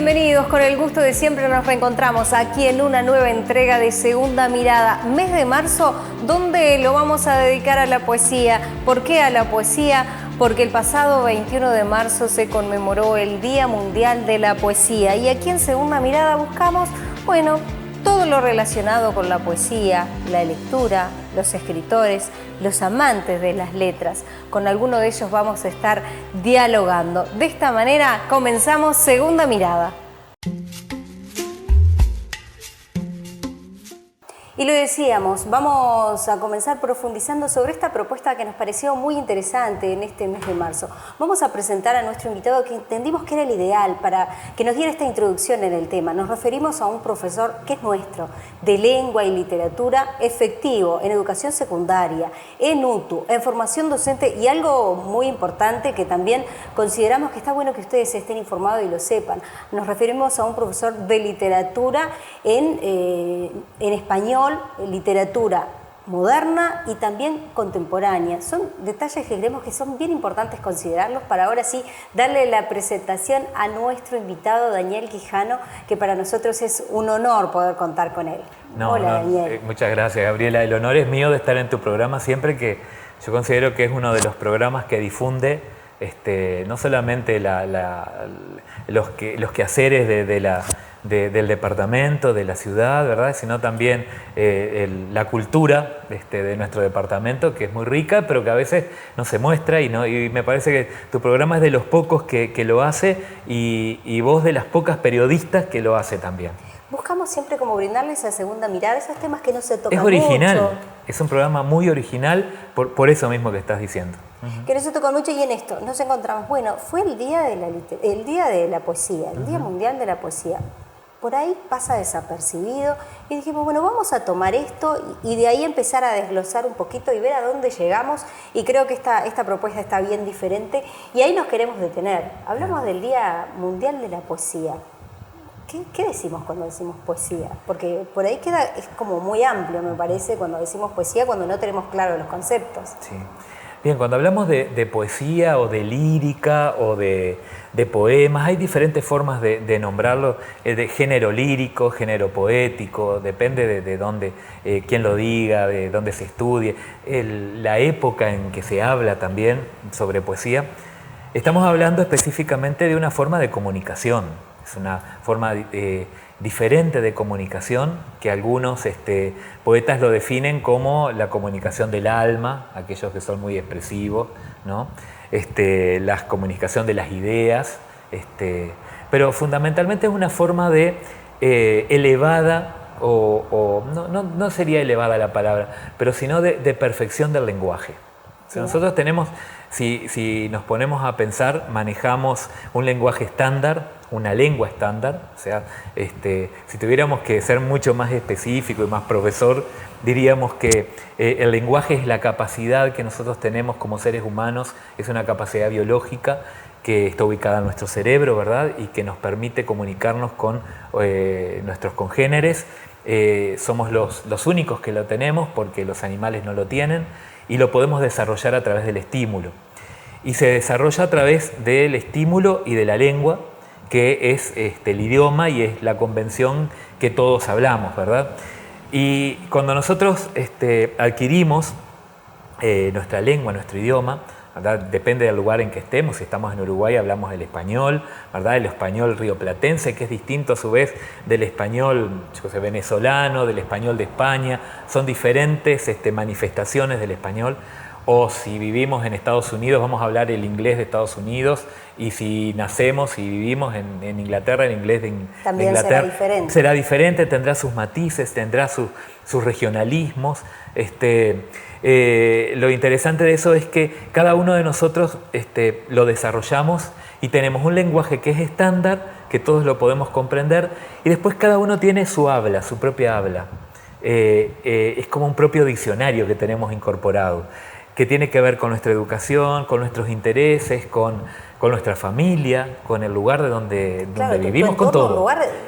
Bienvenidos, con el gusto de siempre nos reencontramos aquí en una nueva entrega de Segunda Mirada, mes de marzo, donde lo vamos a dedicar a la poesía. ¿Por qué a la poesía? Porque el pasado 21 de marzo se conmemoró el Día Mundial de la Poesía y aquí en Segunda Mirada buscamos, bueno, todo lo relacionado con la poesía, la lectura, los escritores, los amantes de las letras. Con alguno de ellos vamos a estar dialogando. De esta manera comenzamos Segunda Mirada. Y lo decíamos, vamos a comenzar profundizando sobre esta propuesta que nos pareció muy interesante en este mes de marzo. Vamos a presentar a nuestro invitado que entendimos que era el ideal para que nos diera esta introducción en el tema. Nos referimos a un profesor que es nuestro, de lengua y literatura, efectivo en educación secundaria, en UTU, en formación docente y algo muy importante que también consideramos que está bueno que ustedes estén informados y lo sepan. Nos referimos a un profesor de literatura en español, literatura moderna y también contemporánea. Son detalles que creemos que son bien importantes considerarlos para ahora sí darle la presentación a nuestro invitado Daniel Quijano, que para nosotros es un honor poder contar con él. Hola, Daniel. Muchas gracias, Gabriela. El honor es mío de estar en tu programa siempre, que yo considero que es uno de los programas que difunde no solamente los quehaceres del departamento, de la ciudad, ¿verdad? Sino también la cultura de nuestro departamento, que es muy rica, pero que a veces no se muestra y me parece que tu programa es de los pocos que lo hace y vos de las pocas periodistas que lo hace también. Buscamos siempre como brindarles esa segunda mirada, esos temas que no se tocan mucho. Es original, mucho. Es un programa muy original por eso mismo que estás diciendo. Que no se tocan mucho y en esto nos encontramos. Bueno, fue el día de la poesía, el Día Mundial de la Poesía. Por ahí pasa desapercibido y dijimos, bueno, vamos a tomar esto y de ahí empezar a desglosar un poquito y ver a dónde llegamos, y creo que esta propuesta está bien diferente y ahí nos queremos detener. Hablamos del Día Mundial de la Poesía. ¿Qué decimos cuando decimos poesía? Porque por ahí es como muy amplio, me parece, cuando decimos poesía, cuando no tenemos claros los conceptos. Sí. Bien, cuando hablamos de poesía o de lírica o de poemas, hay diferentes formas de nombrarlo, de género lírico, género poético, depende de dónde, quién lo diga, de dónde se estudie, la época en que se habla también sobre poesía. Estamos hablando específicamente de una forma de comunicación, es una forma diferente de comunicación que algunos poetas lo definen como la comunicación del alma, aquellos que son muy expresivos, ¿no? La comunicación de las ideas, pero fundamentalmente es una forma de elevada, no sería elevada la palabra, pero sino de perfección del lenguaje. O sea, nosotros tenemos, si nos ponemos a pensar, manejamos un lenguaje estándar, una lengua estándar, o sea, si tuviéramos que ser mucho más específico y más profesor, diríamos que el lenguaje es la capacidad que nosotros tenemos como seres humanos, es una capacidad biológica que está ubicada en nuestro cerebro, ¿verdad? Y que nos permite comunicarnos con nuestros congéneres. Somos los únicos que lo tenemos porque los animales no lo tienen y lo podemos desarrollar a través del estímulo. Y se desarrolla a través del estímulo y de la lengua, que es el idioma y es la convención que todos hablamos, ¿verdad? Y cuando nosotros adquirimos nuestra lengua, nuestro idioma, ¿verdad? Depende del lugar en que estemos. Si estamos en Uruguay hablamos el español, ¿verdad? El español rioplatense, que es distinto a su vez del español venezolano, del español de España. Son diferentes manifestaciones del español. O si vivimos en Estados Unidos, vamos a hablar el inglés de Estados Unidos, y si nacemos y vivimos en Inglaterra, el inglés de Inglaterra será diferente, tendrá sus matices, tendrá sus regionalismos. Lo interesante de eso es que cada uno de nosotros lo desarrollamos y tenemos un lenguaje que es estándar, que todos lo podemos comprender, y después cada uno tiene su habla, su propia habla. Es como un propio diccionario que tenemos incorporado, que tiene que ver con nuestra educación, con nuestros intereses, con nuestra familia, con el lugar de donde vivimos, con todo,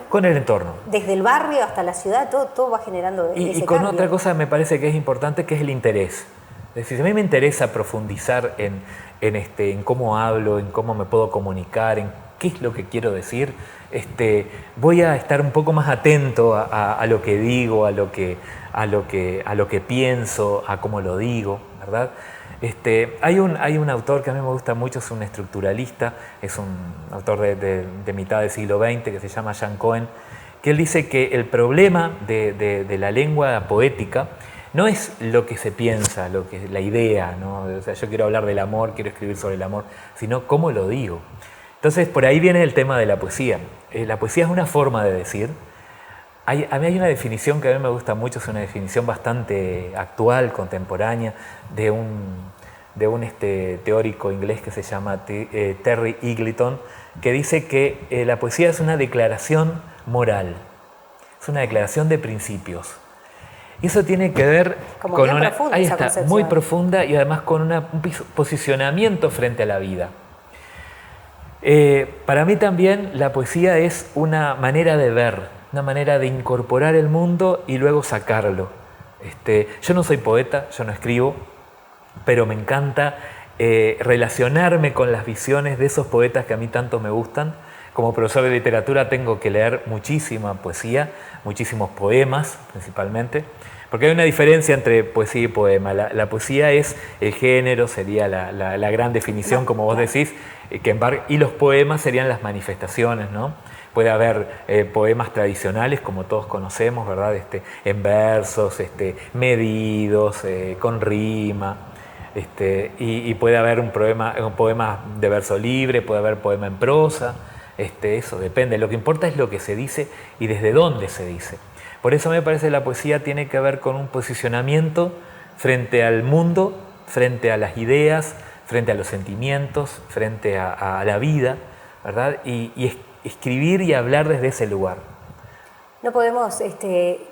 con el entorno. Desde el barrio hasta la ciudad, todo va generando ese y con cambio. Otra cosa me parece que es importante, que es el interés. Es decir, a mí me interesa profundizar en cómo hablo, en cómo me puedo comunicar, en qué es lo que quiero decir, voy a estar un poco más atento a lo que digo, a lo que pienso, a cómo lo digo, ¿verdad? Hay un autor que a mí me gusta mucho, es un estructuralista, es un autor de mitad del siglo XX que se llama Jean Cohen, que él dice que el problema de la lengua poética no es lo que se piensa, la idea, ¿no? O sea, yo quiero hablar del amor, quiero escribir sobre el amor, sino cómo lo digo. Entonces, por ahí viene el tema de la poesía. La poesía es una forma de decir. A mí hay una definición que a mí me gusta mucho, es una definición bastante actual, contemporánea, de un teórico inglés que se llama Terry Eagleton, que dice que la poesía es una declaración moral, es una declaración de principios. Y eso tiene que ver con una... Ahí está, muy profunda y además con un posicionamiento frente a la vida. Para mí también la poesía es una manera de ver, una manera de incorporar el mundo y luego sacarlo. Yo no soy poeta, yo no escribo, pero me encanta relacionarme con las visiones de esos poetas que a mí tanto me gustan. Como profesor de literatura tengo que leer muchísima poesía, muchísimos poemas principalmente, porque hay una diferencia entre poesía y poema. La poesía es el género, sería la gran definición, como vos decís, y los poemas serían las manifestaciones, ¿no? Puede haber poemas tradicionales, como todos conocemos, ¿verdad? En versos, medidos, con rima. Y puede haber un poema de verso libre, puede haber poema en prosa. Eso depende. Lo que importa es lo que se dice y desde dónde se dice. Por eso me parece que la poesía tiene que ver con un posicionamiento frente al mundo, frente a las ideas, frente a los sentimientos, frente a la vida, ¿verdad? Y escribir y hablar desde ese lugar. No podemos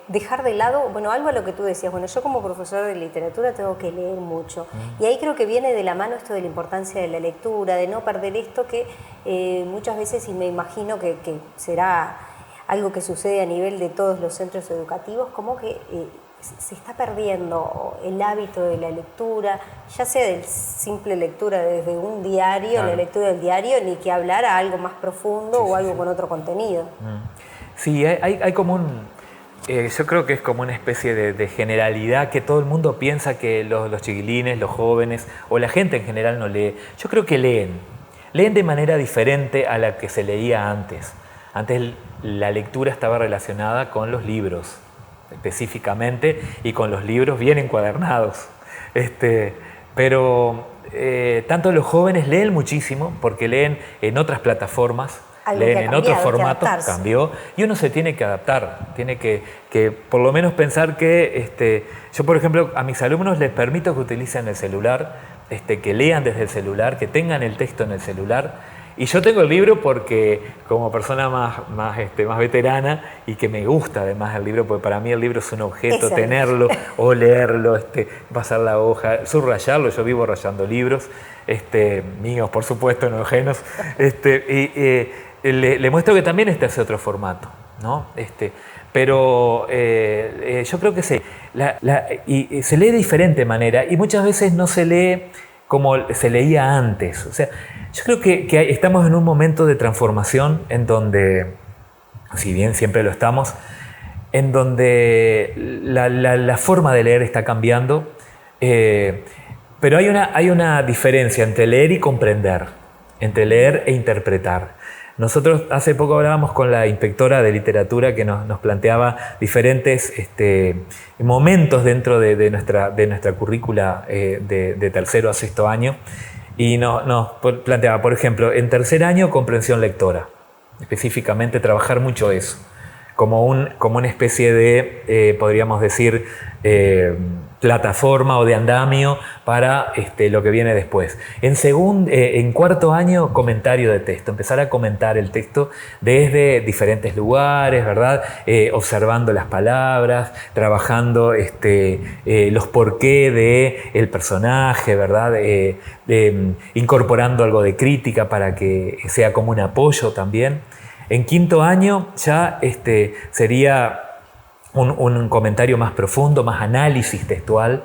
dejar de lado, bueno, algo a lo que tú decías, bueno, yo como profesor de literatura tengo que leer mucho, y ahí creo que viene de la mano esto de la importancia de la lectura, de no perder esto que muchas veces, y me imagino que será algo que sucede a nivel de todos los centros educativos, como que se está perdiendo el hábito de la lectura, ya sea de simple lectura desde un diario, claro, la lectura del diario, ni que hablar a algo más profundo o algo con otro contenido. Sí, hay como yo creo que es como una especie de generalidad que todo el mundo piensa que los chiquilines, los jóvenes o la gente en general no lee. Yo creo que leen de manera diferente a la que se leía antes. Antes la lectura estaba relacionada con los libros, específicamente, y con los libros bien encuadernados. Pero tanto los jóvenes leen muchísimo porque leen en otras plataformas, leen en otros formatos, cambió, y uno se tiene que adaptar, tiene que por lo menos pensar que yo, por ejemplo, a mis alumnos les permito que utilicen el celular, que lean desde el celular, que tengan el texto en el celular. Y yo tengo el libro porque como persona más veterana y que me gusta además el libro, porque para mí el libro es un objeto, tenerlo o leerlo, pasar la hoja, subrayarlo. Yo vivo rayando libros, míos por supuesto, no ajenos, le muestro que también es otro formato, ¿no? Pero yo creo que se lee de diferente manera y muchas veces no se lee como se leía antes. O sea, yo creo que estamos en un momento de transformación en donde, si bien siempre lo estamos, en donde la forma de leer está cambiando, pero hay una diferencia entre leer y comprender, entre leer e interpretar. Nosotros hace poco hablábamos con la inspectora de literatura que nos planteaba diferentes momentos dentro de nuestra currícula de tercero a sexto año, y nos planteaba, por ejemplo, en tercer año comprensión lectora, específicamente trabajar mucho eso, como una especie de, podríamos decir, plataforma o de andamio para lo que viene después. En cuarto año, comentario de texto, empezar a comentar el texto desde diferentes lugares, ¿verdad? Observando las palabras, trabajando los porqué del personaje, ¿verdad? Incorporando algo de crítica para que sea como un apoyo también. En quinto año ya sería un comentario más profundo, más análisis textual,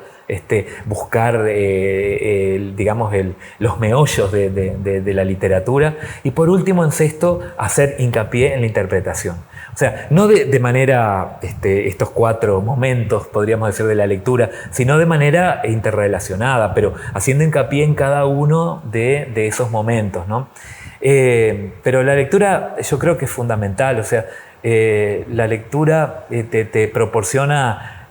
buscar, digamos, los meollos de la literatura. Y por último, en sexto, hacer hincapié en la interpretación. O sea, no de manera, estos 4 momentos, podríamos decir, de la lectura, sino de manera interrelacionada, pero haciendo hincapié en cada uno de esos momentos, ¿no? Pero la lectura yo creo que es fundamental, o sea, la lectura te proporciona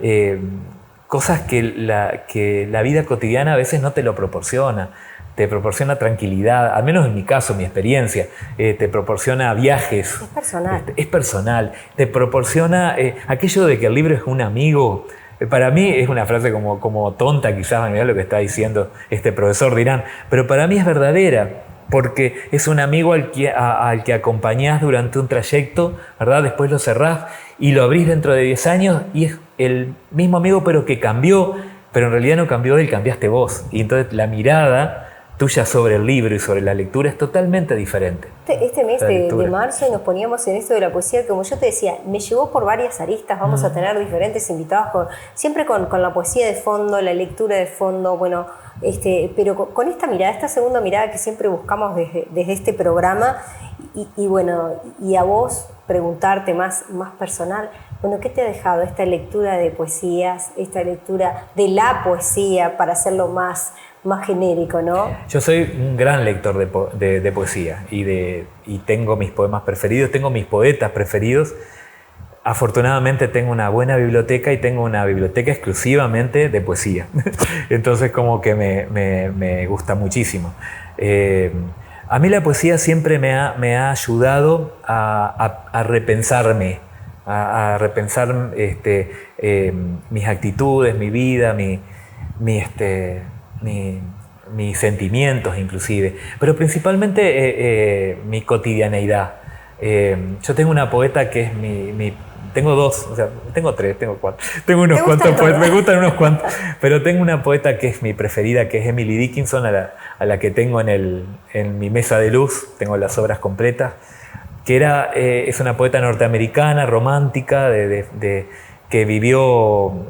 cosas que la vida cotidiana a veces no te lo proporciona. Te proporciona tranquilidad, al menos en mi caso, mi experiencia, te proporciona viajes. Es personal. Es personal. Te proporciona aquello de que el libro es un amigo. Para mí es una frase como tonta, quizás, mirá lo que está diciendo este profesor, dirán, pero para mí es verdadera, porque es un amigo al que acompañás durante un trayecto, ¿verdad? Después lo cerrás y lo abrís dentro de 10 años y es el mismo amigo, pero que cambió, pero en realidad no cambió él, cambiaste vos. Y entonces la mirada tuya sobre el libro y sobre la lectura es totalmente diferente. Este mes de marzo y nos poníamos en esto de la poesía, como yo te decía, me llevó por varias aristas, vamos a tener diferentes invitados, siempre con la poesía de fondo, la lectura de fondo, bueno, pero con esta mirada, esta segunda mirada que siempre buscamos desde este programa, y bueno, y a vos preguntarte más personal, bueno, ¿qué te ha dejado esta lectura de poesías, esta lectura de la poesía, para hacerlo más genérico, ¿no? Yo soy un gran lector de poesía y tengo mis poemas preferidos, tengo mis poetas preferidos. Afortunadamente tengo una buena biblioteca y tengo una biblioteca exclusivamente de poesía. Entonces como que me gusta muchísimo. A mí la poesía siempre me ha ayudado a repensarme, a repensar mis actitudes, mi vida, mis sentimientos inclusive, pero principalmente mi cotidianeidad. Yo tengo una poeta que es tengo 2, o sea, tengo 3, tengo 4, tengo unos cuantos poetas, me gustan unos cuantos, pero tengo una poeta que es mi preferida, que es Emily Dickinson, a la que tengo en mi mesa de luz, tengo las obras completas, que es una poeta norteamericana, romántica, que vivió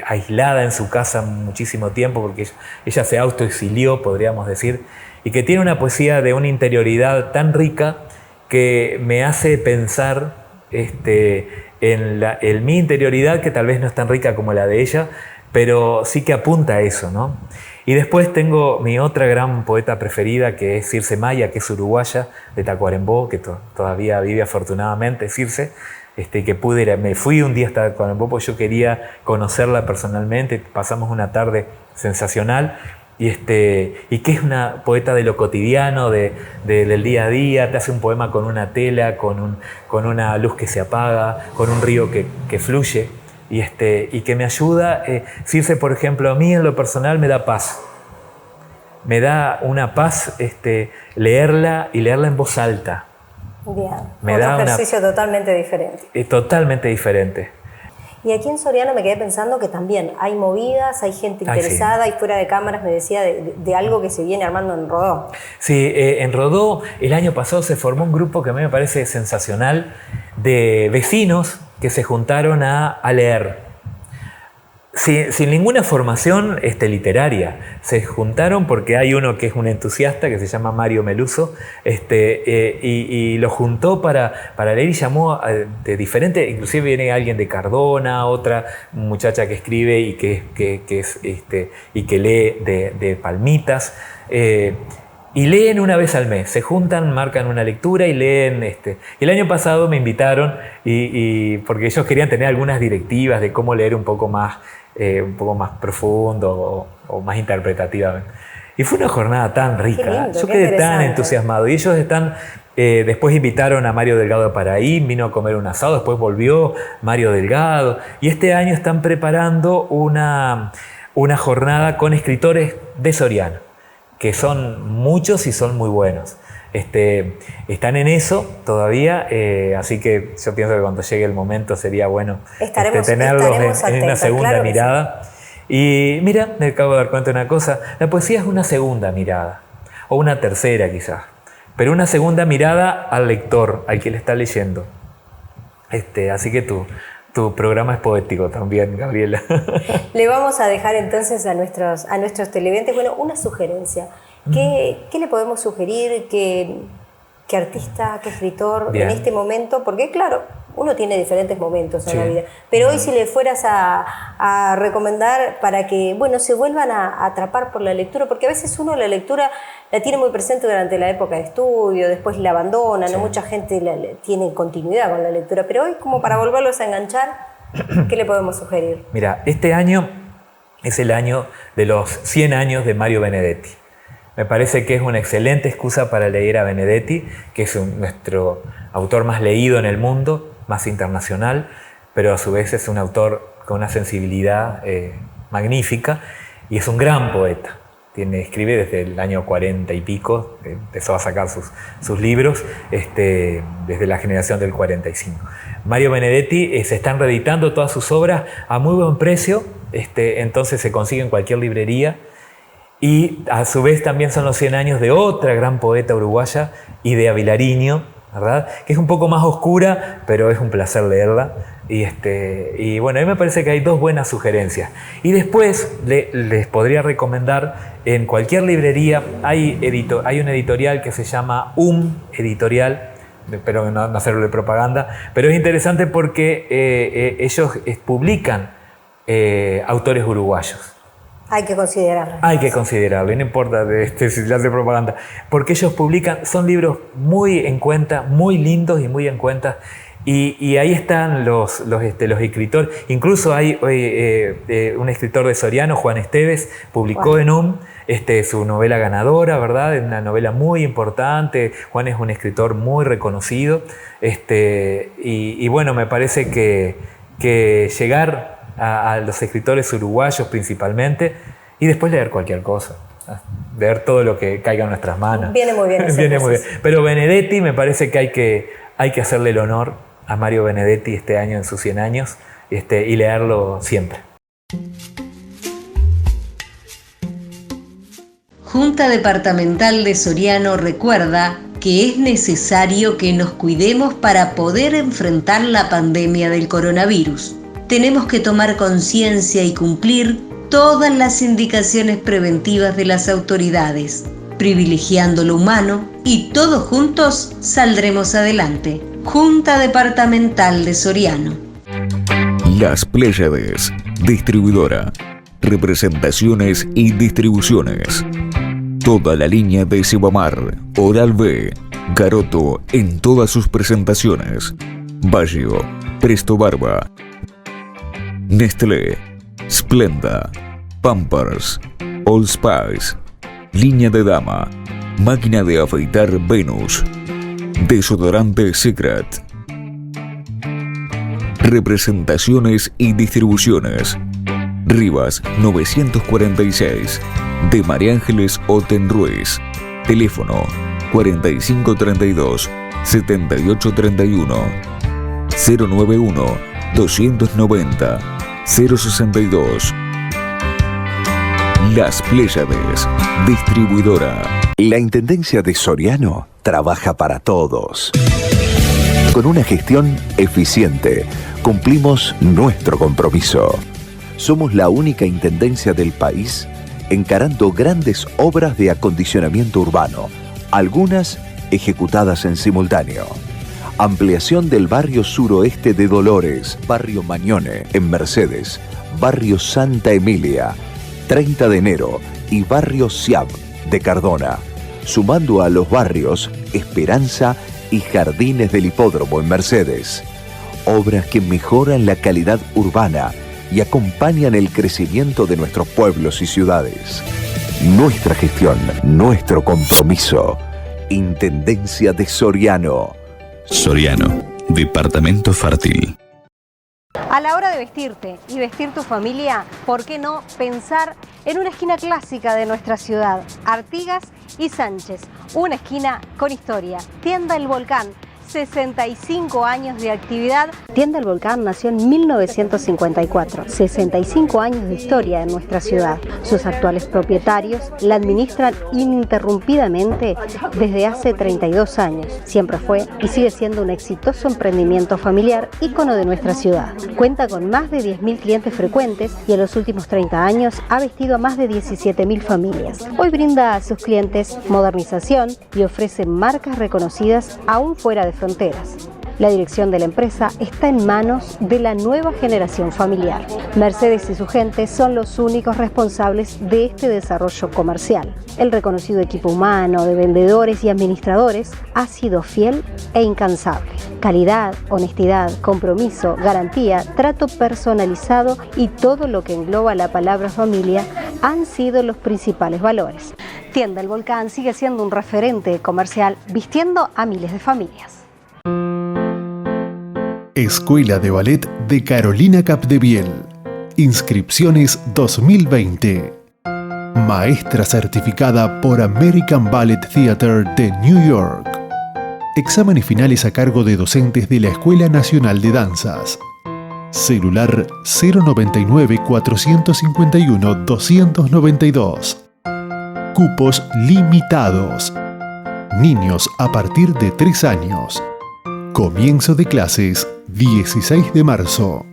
aislada en su casa muchísimo tiempo, porque ella se autoexilió, podríamos decir, y que tiene una poesía de una interioridad tan rica que me hace pensar en mi interioridad, que tal vez no es tan rica como la de ella, pero sí que apunta a eso, ¿no? Y después tengo mi otra gran poeta preferida, que es Circe Maya, que es uruguaya, de Tacuarembó, que todavía vive afortunadamente, Circe, que me fui un día hasta Tacuarembó porque yo quería conocerla personalmente, pasamos una tarde sensacional, y que es una poeta de lo cotidiano, del día a día, te hace un poema con una tela, con una luz que se apaga, con un río que fluye, y que me ayuda. Circe, por ejemplo, a mí en lo personal me da paz. Me da una paz leerla y leerla en voz alta. Bien, otro ejercicio totalmente diferente. Totalmente diferente. Y aquí en Soriano me quedé pensando que también hay movidas, hay gente interesada, sí. Y fuera de cámaras me decía de algo que se viene armando en Rodó. Sí, en Rodó el año pasado se formó un grupo que a mí me parece sensacional, de vecinos que se juntaron a leer. Sin ninguna formación literaria. Se juntaron porque hay uno que es un entusiasta que se llama Mario Meluso, y lo juntó para leer, y llamó de diferente, inclusive viene alguien de Cardona, otra muchacha que escribe y que lee de Palmitas, y leen una vez al mes, se juntan, marcan una lectura y leen. El año pasado me invitaron porque ellos querían tener algunas directivas de cómo leer un poco más profundo o más interpretativamente. Y fue una jornada tan rica. Lindo, yo quedé tan entusiasmado. Y ellos después invitaron a Mario Delgado de Paraín, vino a comer un asado, después volvió Mario Delgado. Y este año están preparando una jornada con escritores de Soriano, que son muchos y son muy buenos. Están en eso todavía, así que yo pienso que cuando llegue el momento sería bueno tenerlos en una segunda claro mirada. Sí. Y mira, me acabo de dar cuenta de una cosa, la poesía es una segunda mirada, o una tercera quizás, pero una segunda mirada al lector, al que le está leyendo. Así que Tu programa es poético también, Gabriela. Le vamos a dejar entonces a nuestros televidentes, bueno, una sugerencia. ¿Qué le podemos sugerir? ¿Qué artista, qué escritor en este momento? Porque claro, uno tiene diferentes momentos en la vida. Pero hoy si le fueras a recomendar para que, bueno, se vuelvan a atrapar por la lectura, porque a veces uno la lectura la tiene muy presente durante la época de estudio, después la abandona, no mucha gente tiene continuidad con la lectura, pero hoy como para volverlos a enganchar, ¿qué le podemos sugerir? Mira, este año es el año de los 100 años de Mario Benedetti. Me parece que es una excelente excusa para leer a Benedetti, que es nuestro autor más leído en el mundo, más internacional, pero a su vez es un autor con una sensibilidad magnífica y es un gran poeta. Escribe desde el año 40 y pico, empezó a sacar sus libros desde la generación del 45. Mario Benedetti se están reeditando todas sus obras a muy buen precio, entonces se consigue en cualquier librería. Y a su vez también son los 100 años de otra gran poeta uruguaya, Idea Vilariño, ¿verdad? Que es un poco más oscura, pero es un placer leerla. Y bueno, a mí me parece que hay dos buenas sugerencias. Y después les podría recomendar, en cualquier librería hay un editorial que se llama Editorial, espero no hacerle propaganda, pero es interesante porque ellos publican autores uruguayos. Hay que considerarlo. Hay que considerarlo, y no importa si se hace propaganda, porque ellos publican, son libros muy en cuenta, muy lindos y muy en cuenta, y ahí están los escritores. Incluso hay un escritor de Soriano, Juan Esteves, publicó en su novela ganadora, ¿verdad? Es una novela muy importante. Juan es un escritor muy reconocido, y bueno, me parece que llegar a los escritores uruguayos principalmente, y después leer cualquier cosa, leer todo lo que caiga en nuestras manos. Viene muy bien. Viene muy bien. Pero Benedetti, me parece que hay que hacerle el honor a Mario Benedetti este año en sus 100 años, y leerlo siempre. Junta Departamental de Soriano recuerda que es necesario que nos cuidemos para poder enfrentar la pandemia del coronavirus. Tenemos que tomar conciencia y cumplir todas las indicaciones preventivas de las autoridades, privilegiando lo humano, y todos juntos saldremos adelante. Junta Departamental de Soriano. Las Pléyades, distribuidora, representaciones y distribuciones. Toda la línea de Cebamar, Oral-B, Garoto en todas sus presentaciones. Baggio, Presto Barba, Nestlé, Splenda, Pampers, Old Spice, línea de dama, máquina de afeitar Venus, desodorante Secret. Representaciones y distribuciones. Rivas 946, de María Ángeles Oten Ruiz. Teléfono 4532 7831 091 290 062. Las Pléyades, distribuidora. La Intendencia de Soriano trabaja para todos. Con una gestión eficiente, cumplimos nuestro compromiso. Somos la única intendencia del país encarando grandes obras de acondicionamiento urbano, algunas ejecutadas en simultáneo. Ampliación del barrio suroeste de Dolores, barrio Mañone en Mercedes, barrio Santa Emilia, 30 de enero y barrio Siab de Cardona, sumando a los barrios Esperanza y Jardines del Hipódromo en Mercedes. Obras que mejoran la calidad urbana y acompañan el crecimiento de nuestros pueblos y ciudades. Nuestra gestión, nuestro compromiso. Intendencia de Soriano. Soriano, departamento fértil. A la hora de vestirte y vestir tu familia, ¿por qué no pensar en una esquina clásica de nuestra ciudad? Artigas y Sánchez, una esquina con historia. Tienda El Volcán, 65 años de actividad. Tienda El Volcán nació en 1954, 65 años de historia en nuestra ciudad. Sus actuales propietarios la administran ininterrumpidamente desde hace 32 años. Siempre fue y sigue siendo un exitoso emprendimiento familiar, ícono de nuestra ciudad. Cuenta con más de 10.000 clientes frecuentes y en los últimos 30 años ha vestido a más de 17.000 familias. Hoy brinda a sus clientes modernización y ofrece marcas reconocidas aún fuera de fronteras. La dirección de la empresa está en manos de la nueva generación familiar. Mercedes y su gente son los únicos responsables de este desarrollo comercial. El reconocido equipo humano de vendedores y administradores ha sido fiel e incansable. Calidad, honestidad, compromiso, garantía, trato personalizado y todo lo que engloba la palabra familia han sido los principales valores. Tienda El Volcán sigue siendo un referente comercial vistiendo a miles de familias. Escuela de Ballet de Carolina Capdeviel. Inscripciones 2020. Maestra certificada por American Ballet Theatre de New York. Exámenes finales a cargo de docentes de la Escuela Nacional de Danzas. Celular 099-451-292. Cupos limitados. Niños a partir de 3 años. Comienzo de clases 16 de marzo.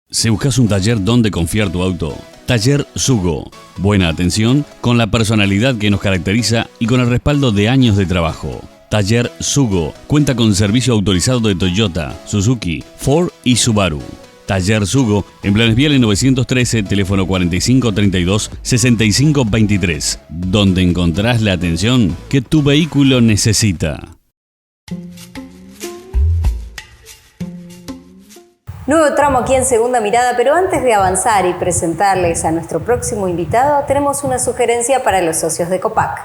Si buscas un taller donde confiar tu auto, Taller Sugo. Buena atención, con la personalidad que nos caracteriza y con el respaldo de años de trabajo. Taller Sugo cuenta con servicio autorizado de Toyota, Suzuki, Ford y Subaru. Taller Sugo, en Planes Viales 913, teléfono 4532-6523, donde encontrarás la atención que tu vehículo necesita. Nuevo tramo aquí en Segunda Mirada, pero antes de avanzar y presentarles a nuestro próximo invitado, tenemos una sugerencia para los socios de Copac.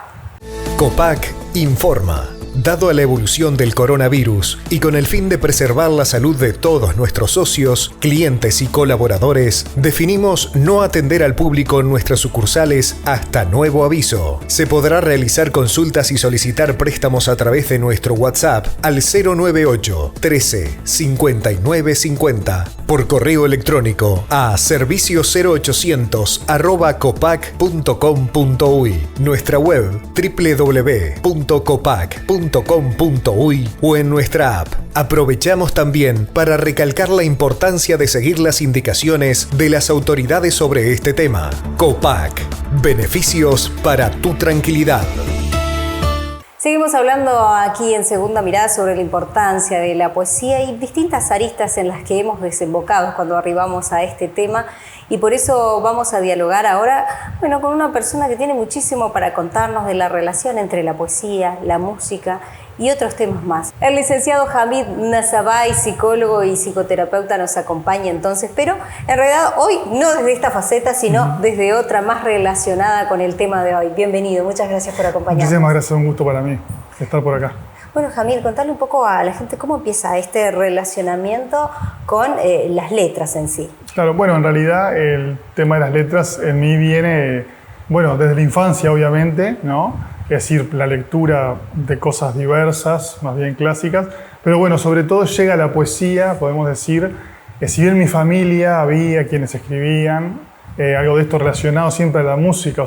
Copac informa. Dado a la evolución del coronavirus y con el fin de preservar la salud de todos nuestros socios, clientes y colaboradores, definimos no atender al público en nuestras sucursales hasta nuevo aviso. Se podrá realizar consultas y solicitar préstamos a través de nuestro WhatsApp al 098 13 59 50, por correo electrónico a servicio0800@copac.com.uy, nuestra web www.copac.com.uy o en nuestra app. Aprovechamos también para recalcar la importancia de seguir las indicaciones de las autoridades sobre este tema. Copac, beneficios para tu tranquilidad. Seguimos hablando aquí en Segunda Mirada sobre la importancia de la poesía y distintas aristas en las que hemos desembocado cuando arribamos a este tema, y por eso vamos a dialogar ahora, con una persona que tiene muchísimo para contarnos de la relación entre la poesía, la música y otros temas más. El licenciado Hamid Nasabay, psicólogo y psicoterapeuta, nos acompaña entonces, pero en realidad hoy no desde esta faceta, sino desde otra más relacionada con el tema de hoy. Bienvenido, muchas gracias por acompañarnos. Muchísimas gracias, un gusto para mí estar por acá. Bueno, Hamid, contarle un poco a la gente cómo empieza este relacionamiento con las letras en sí. Claro, en realidad el tema de las letras en mí viene, desde la infancia obviamente, ¿no? Es decir, la lectura de cosas diversas, más bien clásicas, pero sobre todo llega la poesía, podemos decir, si bien en mi familia había quienes escribían, algo de esto relacionado siempre a la música,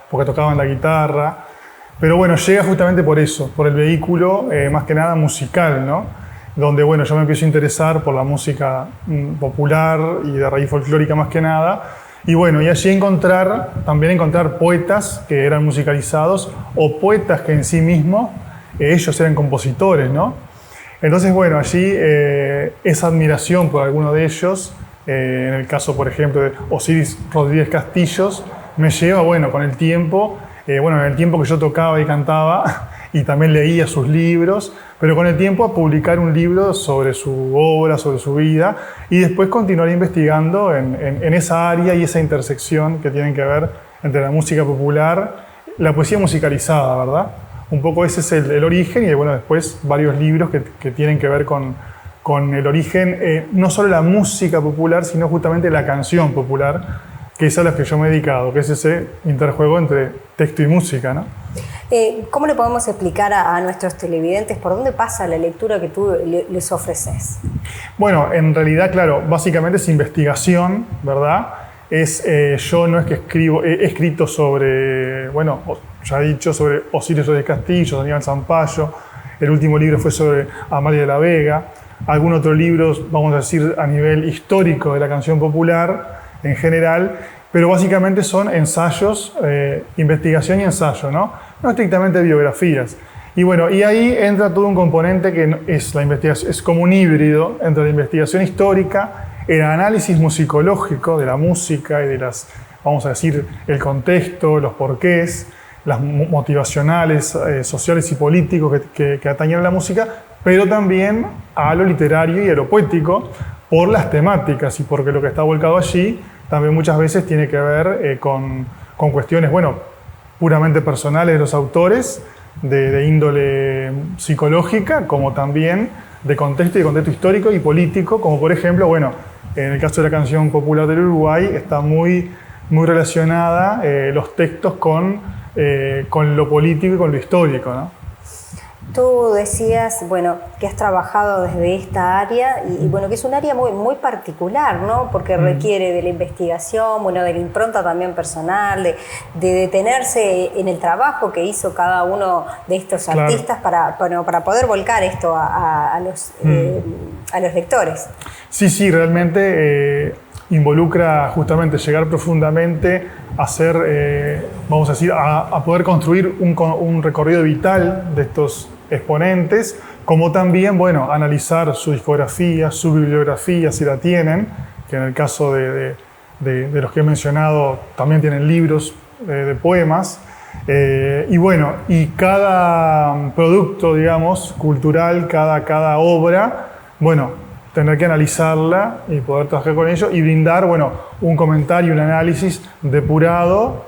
porque tocaban la guitarra, pero llega justamente por eso, por el vehículo más que nada musical, ¿no? Donde yo me empiezo a interesar por la música popular y de raíz folclórica más que nada. Y allí encontrar poetas que eran musicalizados o poetas que en sí mismos ellos eran compositores, ¿no? Entonces, allí esa admiración por alguno de ellos, en el caso, por ejemplo, de Osiris Rodríguez Castillos, me lleva, con el tiempo, en el tiempo que yo tocaba y cantaba y también leía sus libros, pero con el tiempo a publicar un libro sobre su obra, sobre su vida, y después continuar investigando en esa área y esa intersección que tienen que ver entre la música popular la poesía musicalizada, ¿verdad? Un poco ese es el origen, y bueno, después varios libros que tienen que ver con el origen, no solo la música popular, sino justamente la canción popular, que es a la que yo me he dedicado, que es ese interjuego entre texto y música, ¿no? ¿Cómo le podemos explicar a nuestros televidentes por dónde pasa la lectura que tú les ofreces? Bueno, en realidad, claro, básicamente es investigación, ¿verdad? Yo no es que he escrito sobre, bueno, ya he dicho, sobre Osiris Rodríguez Castillo, Aníbal Zampayo. El último libro fue sobre Amalia de la Vega. Algún otro libro, vamos a decir, a nivel histórico de la canción popular en general, pero básicamente son ensayos, investigación y ensayo, ¿no? No estrictamente biografías. Y bueno, y ahí entra todo un componente que es la investigación, es como un híbrido entre la investigación histórica, el análisis musicológico de la música y de las, vamos a decir, el contexto, los porqués, las motivacionales, sociales y políticos que atañen a la música, pero también a lo literario y a lo poético por las temáticas y porque lo que está volcado allí también muchas veces tiene que ver con cuestiones, bueno, puramente personales de los autores, de índole psicológica, como también de contexto histórico y político, como por ejemplo, bueno, en el caso de la canción popular del Uruguay está muy relacionada los textos con lo político y con lo histórico, ¿no? Tú decías, bueno, que has trabajado desde esta área y bueno, que es un área muy particular, ¿no? Porque requiere de la investigación, bueno, de la impronta también personal, de detenerse en el trabajo que hizo cada uno de estos artistas para poder volcar esto a los lectores. Sí, realmente involucra justamente llegar profundamente a hacer, vamos a decir, a poder construir un recorrido vital de estos exponentes, como también, bueno, analizar su discografía, su bibliografía, si la tienen, que en el caso de los que he mencionado también tienen libros de poemas, y bueno, y cada producto, digamos, cultural, cada obra, bueno, tener que analizarla y poder trabajar con ello y brindar, bueno, un comentario, un análisis depurado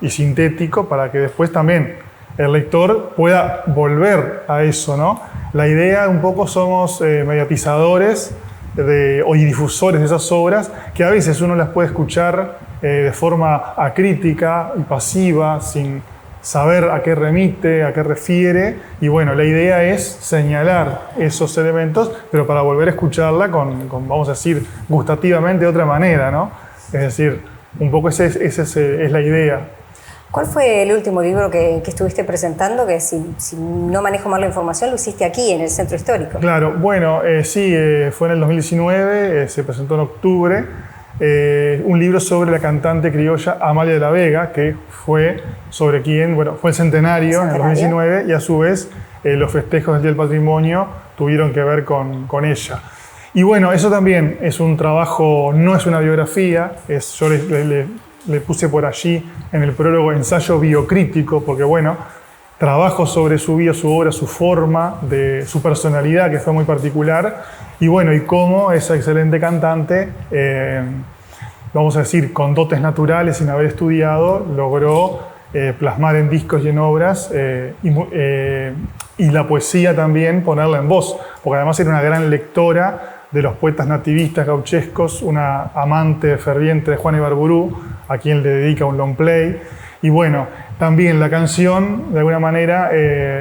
y sintético para que después también el lector pueda volver a eso, ¿no? La idea, un poco, somos mediatizadores y difusores de esas obras que a veces uno las puede escuchar de forma acrítica y pasiva, sin saber a qué remite, a qué refiere, y bueno, la idea es señalar esos elementos, pero para volver a escucharla con vamos a decir, gustativamente de otra manera, ¿no? Es decir, un poco esa es la idea. ¿Cuál fue el último libro que estuviste presentando? Que si no manejo mal la información, lo hiciste aquí, en el Centro Histórico. Claro, bueno, sí, fue en el 2019, se presentó en octubre, un libro sobre la cantante criolla Amalia de la Vega, que fue sobre quien, bueno, fue el centenario en el 2019 y a su vez los festejos del Día del Patrimonio tuvieron que ver con ella. Y bueno, eso también es un trabajo, no es una biografía, yo le puse por allí en el prólogo ensayo biocrítico, porque bueno, trabajo sobre su vida, su obra, su forma, de su personalidad, que fue muy particular, y bueno, y cómo esa excelente cantante, vamos a decir, con dotes naturales, sin haber estudiado, logró plasmar en discos y en obras, y la poesía también ponerla en voz, porque además era una gran lectora de los poetas nativistas gauchescos, una amante ferviente de Juan Ibarburu, a quien le dedica un long play. Y bueno, también la canción, de alguna manera,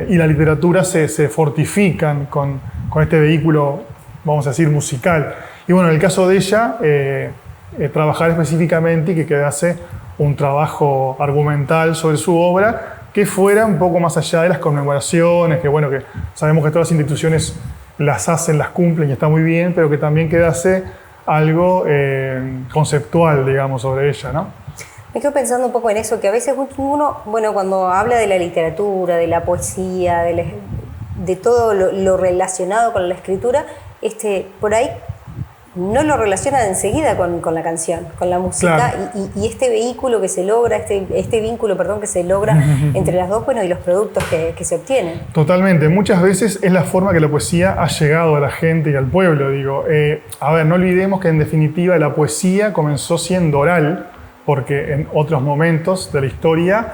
y la literatura se fortifican con este vehículo, vamos a decir, musical. Y bueno, en el caso de ella, trabajar específicamente y que quedase un trabajo argumental sobre su obra que fuera un poco más allá de las conmemoraciones, que bueno, que sabemos que todas las instituciones las hacen, las cumplen y está muy bien, pero que también quedase algo conceptual, digamos, sobre ella, ¿no? Me quedo pensando un poco en eso, que a veces uno, bueno, cuando habla de la literatura, de la poesía, de todo lo relacionado con la escritura, por ahí no lo relaciona enseguida con la canción, con la música, claro. y este vehículo que se logra, este vínculo, perdón, que se logra entre las dos, bueno, y los productos que se obtienen. Totalmente, muchas veces es la forma que la poesía ha llegado a la gente y al pueblo, digo. A ver, no olvidemos que en definitiva la poesía comenzó siendo oral, porque en otros momentos de la historia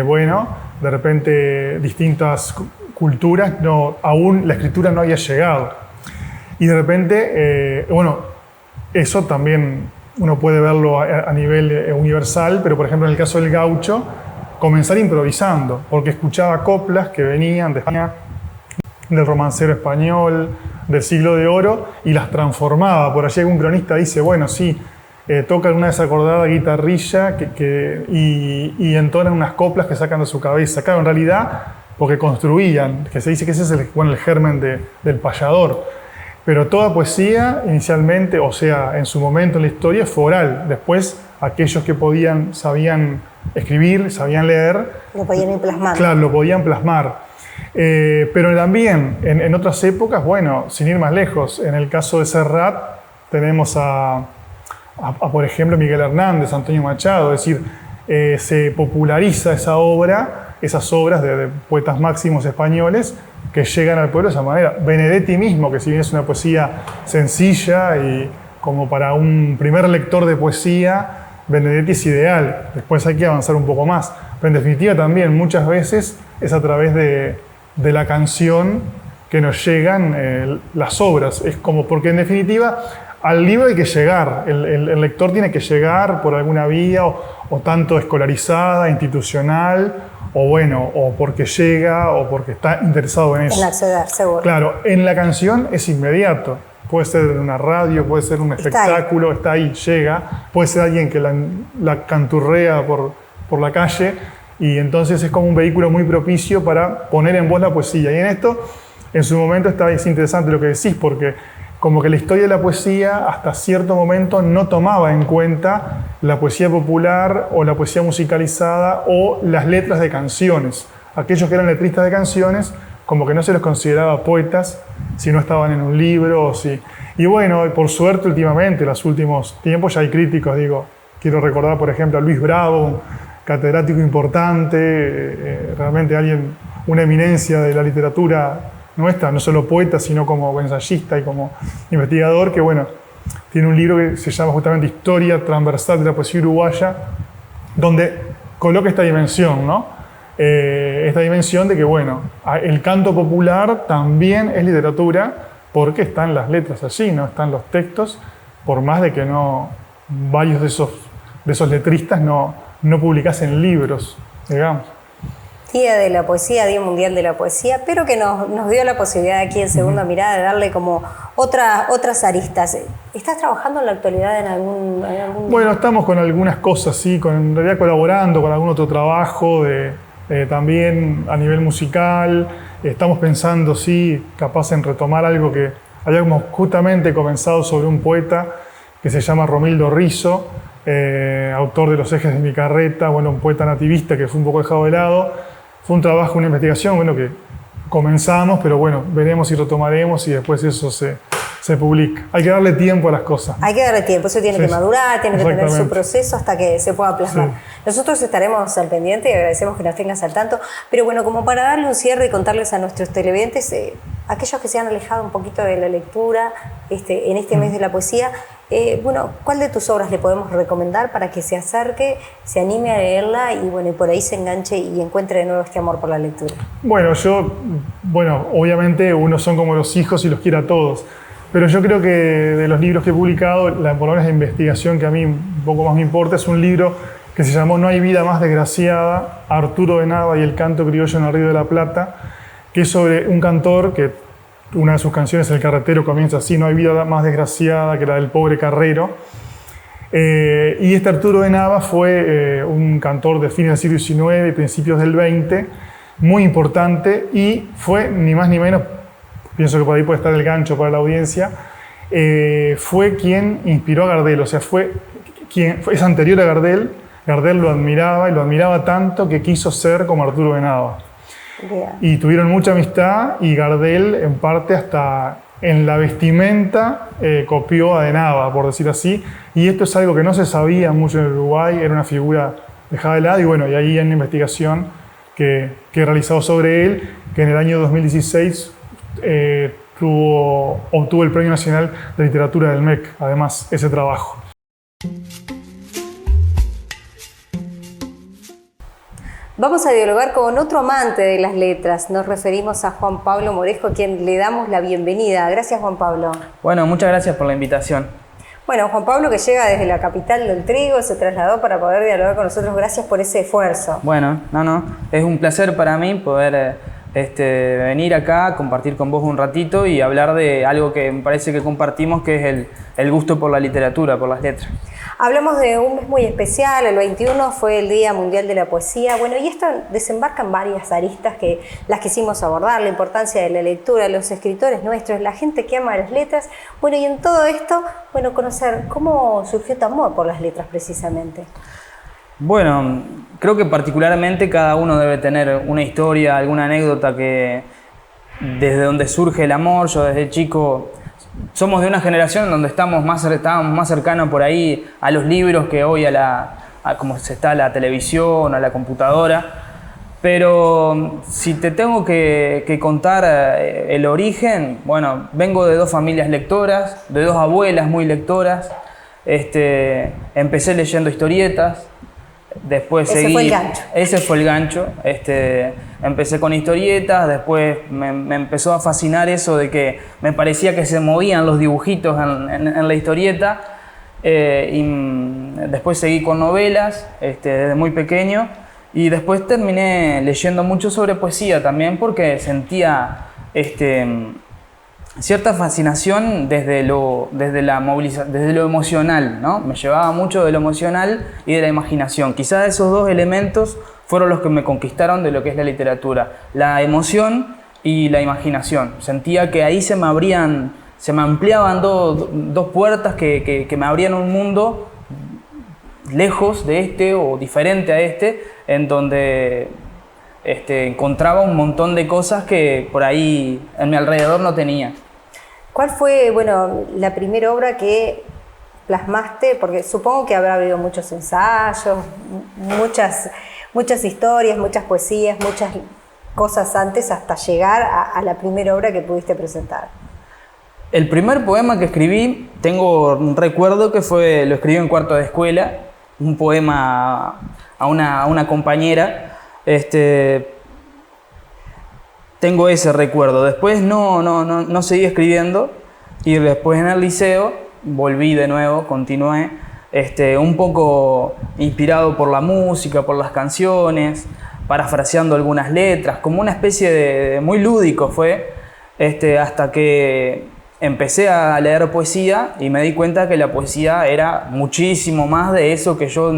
bueno, de repente distintas culturas, aún la escritura no había llegado. Y de repente, bueno, eso también uno puede verlo a nivel universal, pero por ejemplo en el caso del gaucho, comenzar improvisando, porque escuchaba coplas que venían de España, del romancero español, del siglo de oro, y las transformaba. Por allí algún cronista dice, bueno, sí, tocan una desacordada guitarrilla y entonan unas coplas que sacan de su cabeza. Claro, en realidad, porque construían, que se dice que ese es el germen del payador. Pero toda poesía, inicialmente, o sea, en su momento en la historia, fue oral. Después, aquellos que sabían escribir, sabían leer, lo podían ir plasmando. Claro, lo podían plasmar. Pero también, en otras épocas, bueno, sin ir más lejos, en el caso de Serrat, tenemos por ejemplo, Miguel Hernández, Antonio Machado, es decir, se populariza esas obras de poetas máximos españoles que llegan al pueblo de esa manera. Benedetti mismo, que si bien es una poesía sencilla y como para un primer lector de poesía, Benedetti es ideal. Después hay que avanzar un poco más. Pero en definitiva también muchas veces es a través de la canción que nos llegan las obras. Es como, porque en definitiva al libro hay que llegar, el lector tiene que llegar por alguna vía o tanto escolarizada, institucional, o bueno, o porque llega o porque está interesado en eso. En acceder, seguro. Claro, en la canción es inmediato. Puede ser en una radio, puede ser un espectáculo, está ahí, llega. Puede ser alguien que la canturrea por la calle y entonces es como un vehículo muy propicio para poner en voz la poesía. Y en esto, en su momento, es interesante lo que decís, porque como que la historia de la poesía hasta cierto momento no tomaba en cuenta la poesía popular o la poesía musicalizada o las letras de canciones. Aquellos que eran letristas de canciones, como que no se los consideraba poetas si no estaban en un libro. Y bueno, por suerte últimamente, en los últimos tiempos ya hay críticos, quiero recordar por ejemplo a Luis Bravo, un catedrático importante, realmente una eminencia de la literatura nuestra, no solo poeta, sino como ensayista y como investigador, que bueno, tiene un libro que se llama justamente Historia Transversal de la Poesía Uruguaya, donde coloca esta dimensión, ¿no? Esta dimensión de que, bueno, el canto popular también es literatura porque están las letras allí, ¿no? Están los textos, por más de que varios de esos letristas no publicasen libros, digamos. Día de la Poesía, Día Mundial de la Poesía, pero que nos dio la posibilidad aquí en Segunda Mirada de darle como otras aristas. ¿Estás trabajando en la actualidad en algún...? Bueno, estamos con algunas cosas, sí, en realidad colaborando con algún otro trabajo, también a nivel musical. Estamos pensando, sí, capaz en retomar algo que habíamos justamente comenzado sobre un poeta que se llama Romildo Rizzo, autor de Los ejes de mi carreta, bueno, un poeta nativista que fue un poco dejado de lado. Fue un trabajo, una investigación, bueno, que comenzamos, pero bueno, veremos y retomaremos y después eso se publica. Hay que darle tiempo a las cosas. Hay que darle tiempo, eso tiene que madurar, tiene que tener su proceso hasta que se pueda plasmar. Sí. Nosotros estaremos al pendiente y agradecemos que nos tengas al tanto, pero bueno, como para darle un cierre y contarles a nuestros televidentes, aquellos que se han alejado un poquito de la lectura en este mes de la poesía, bueno, ¿cuál de tus obras le podemos recomendar para que se acerque, se anime a leerla y bueno, y por ahí se enganche y encuentre de nuevo este amor por la lectura? Bueno, obviamente uno son como los hijos y los quiere a todos, pero yo creo que de los libros que he publicado, por lo menos la investigación que a mí un poco más me importa, es un libro que se llamó No hay vida más desgraciada, Arturo de Nava y el canto criollo en el Río de la Plata, que es sobre un cantor que una de sus canciones, El Carretero, comienza así: no hay vida más desgraciada que la del pobre carrero. Y este Arturo de Nava fue un cantor de fines del siglo XIX y principios del XX, muy importante, y fue ni más ni menos, pienso que por ahí puede estar el gancho para la audiencia, fue quien inspiró a Gardel, o sea, es anterior a Gardel. Gardel lo admiraba y lo admiraba tanto que quiso ser como Arturo de Nava. Y tuvieron mucha amistad y Gardel en parte hasta en la vestimenta copió a de Nava, por decir así, y esto es algo que no se sabía mucho en Uruguay, era una figura dejada de lado y bueno, y ahí hay una investigación que he realizado sobre él, que en el año 2016 obtuvo el Premio Nacional de Literatura del MEC, además, ese trabajo. Vamos a dialogar con otro amante de las letras. Nos referimos a Juan Pablo Moresco, a quien le damos la bienvenida. Gracias, Juan Pablo. Bueno, muchas gracias por la invitación. Bueno, Juan Pablo, que llega desde la capital del trigo, se trasladó para poder dialogar con nosotros. Gracias por ese esfuerzo. Bueno, es un placer para mí poder venir acá, compartir con vos un ratito y hablar de algo que me parece que compartimos, que es el gusto por la literatura, por las letras. Hablamos de un mes muy especial, el 21 fue el Día Mundial de la Poesía. Bueno, y esto desembarca en varias aristas que las quisimos abordar, la importancia de la lectura, los escritores nuestros, la gente que ama las letras. Bueno, y en todo esto, bueno, conocer cómo surgió tu amor por las letras precisamente. Bueno, creo que particularmente cada uno debe tener una historia, alguna anécdota que desde donde surge el amor. Yo desde chico... Somos de una generación donde estábamos más cercanos por ahí a los libros que hoy a como se está la televisión, a la computadora. Pero si te tengo que contar el origen, bueno, vengo de dos familias lectoras, de dos abuelas muy lectoras. Empecé leyendo historietas. Después Ese fue el gancho. Ese fue el gancho. Empecé con historietas, después me empezó a fascinar eso de que me parecía que se movían los dibujitos en la historieta. Y después seguí con novelas desde muy pequeño. Y después terminé leyendo mucho sobre poesía también, porque sentía cierta fascinación desde lo emocional, ¿no? Me llevaba mucho de lo emocional y de la imaginación. Quizás esos dos elementos fueron los que me conquistaron de lo que es la literatura. La emoción y la imaginación. Sentía que ahí se me ampliaban dos puertas que me abrían un mundo lejos de o diferente a en donde encontraba un montón de cosas que por ahí en mi alrededor no tenía. ¿Cuál fue, bueno, la primera obra que plasmaste? Porque supongo que habrá habido muchos ensayos, muchas historias, muchas poesías, muchas cosas antes hasta llegar a la primera obra que pudiste presentar. El primer poema que escribí, tengo un recuerdo que lo escribí en cuarto de escuela, un poema a una compañera. Tengo ese recuerdo. Después no seguí escribiendo, y después en el liceo volví de nuevo, continué, un poco inspirado por la música, por las canciones, parafraseando algunas letras, como una especie de muy lúdico fue, hasta que empecé a leer poesía y me di cuenta que la poesía era muchísimo más de eso que yo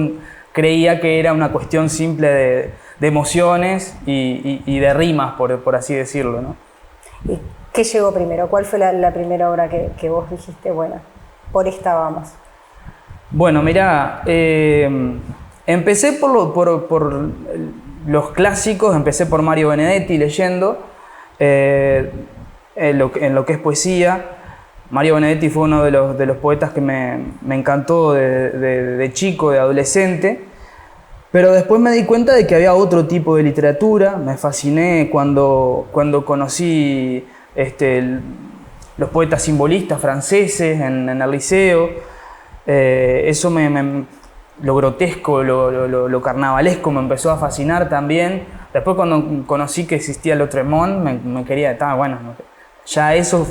creía que era una cuestión simple de emociones y de rimas, por así decirlo, ¿no? ¿Y qué llegó primero? ¿Cuál fue la primera obra que vos dijiste, bueno, por esta vamos? Bueno, mirá, empecé por los clásicos, empecé por Mario Benedetti leyendo, en lo que es poesía. Mario Benedetti fue uno de los poetas que me encantó de chico, de adolescente. Pero después me di cuenta de que había otro tipo de literatura. Me fasciné cuando conocí los poetas simbolistas franceses en el liceo. Eso lo grotesco, lo carnavalesco me empezó a fascinar también. Después cuando conocí que existía Lautréamont, me quería, bueno, ya eso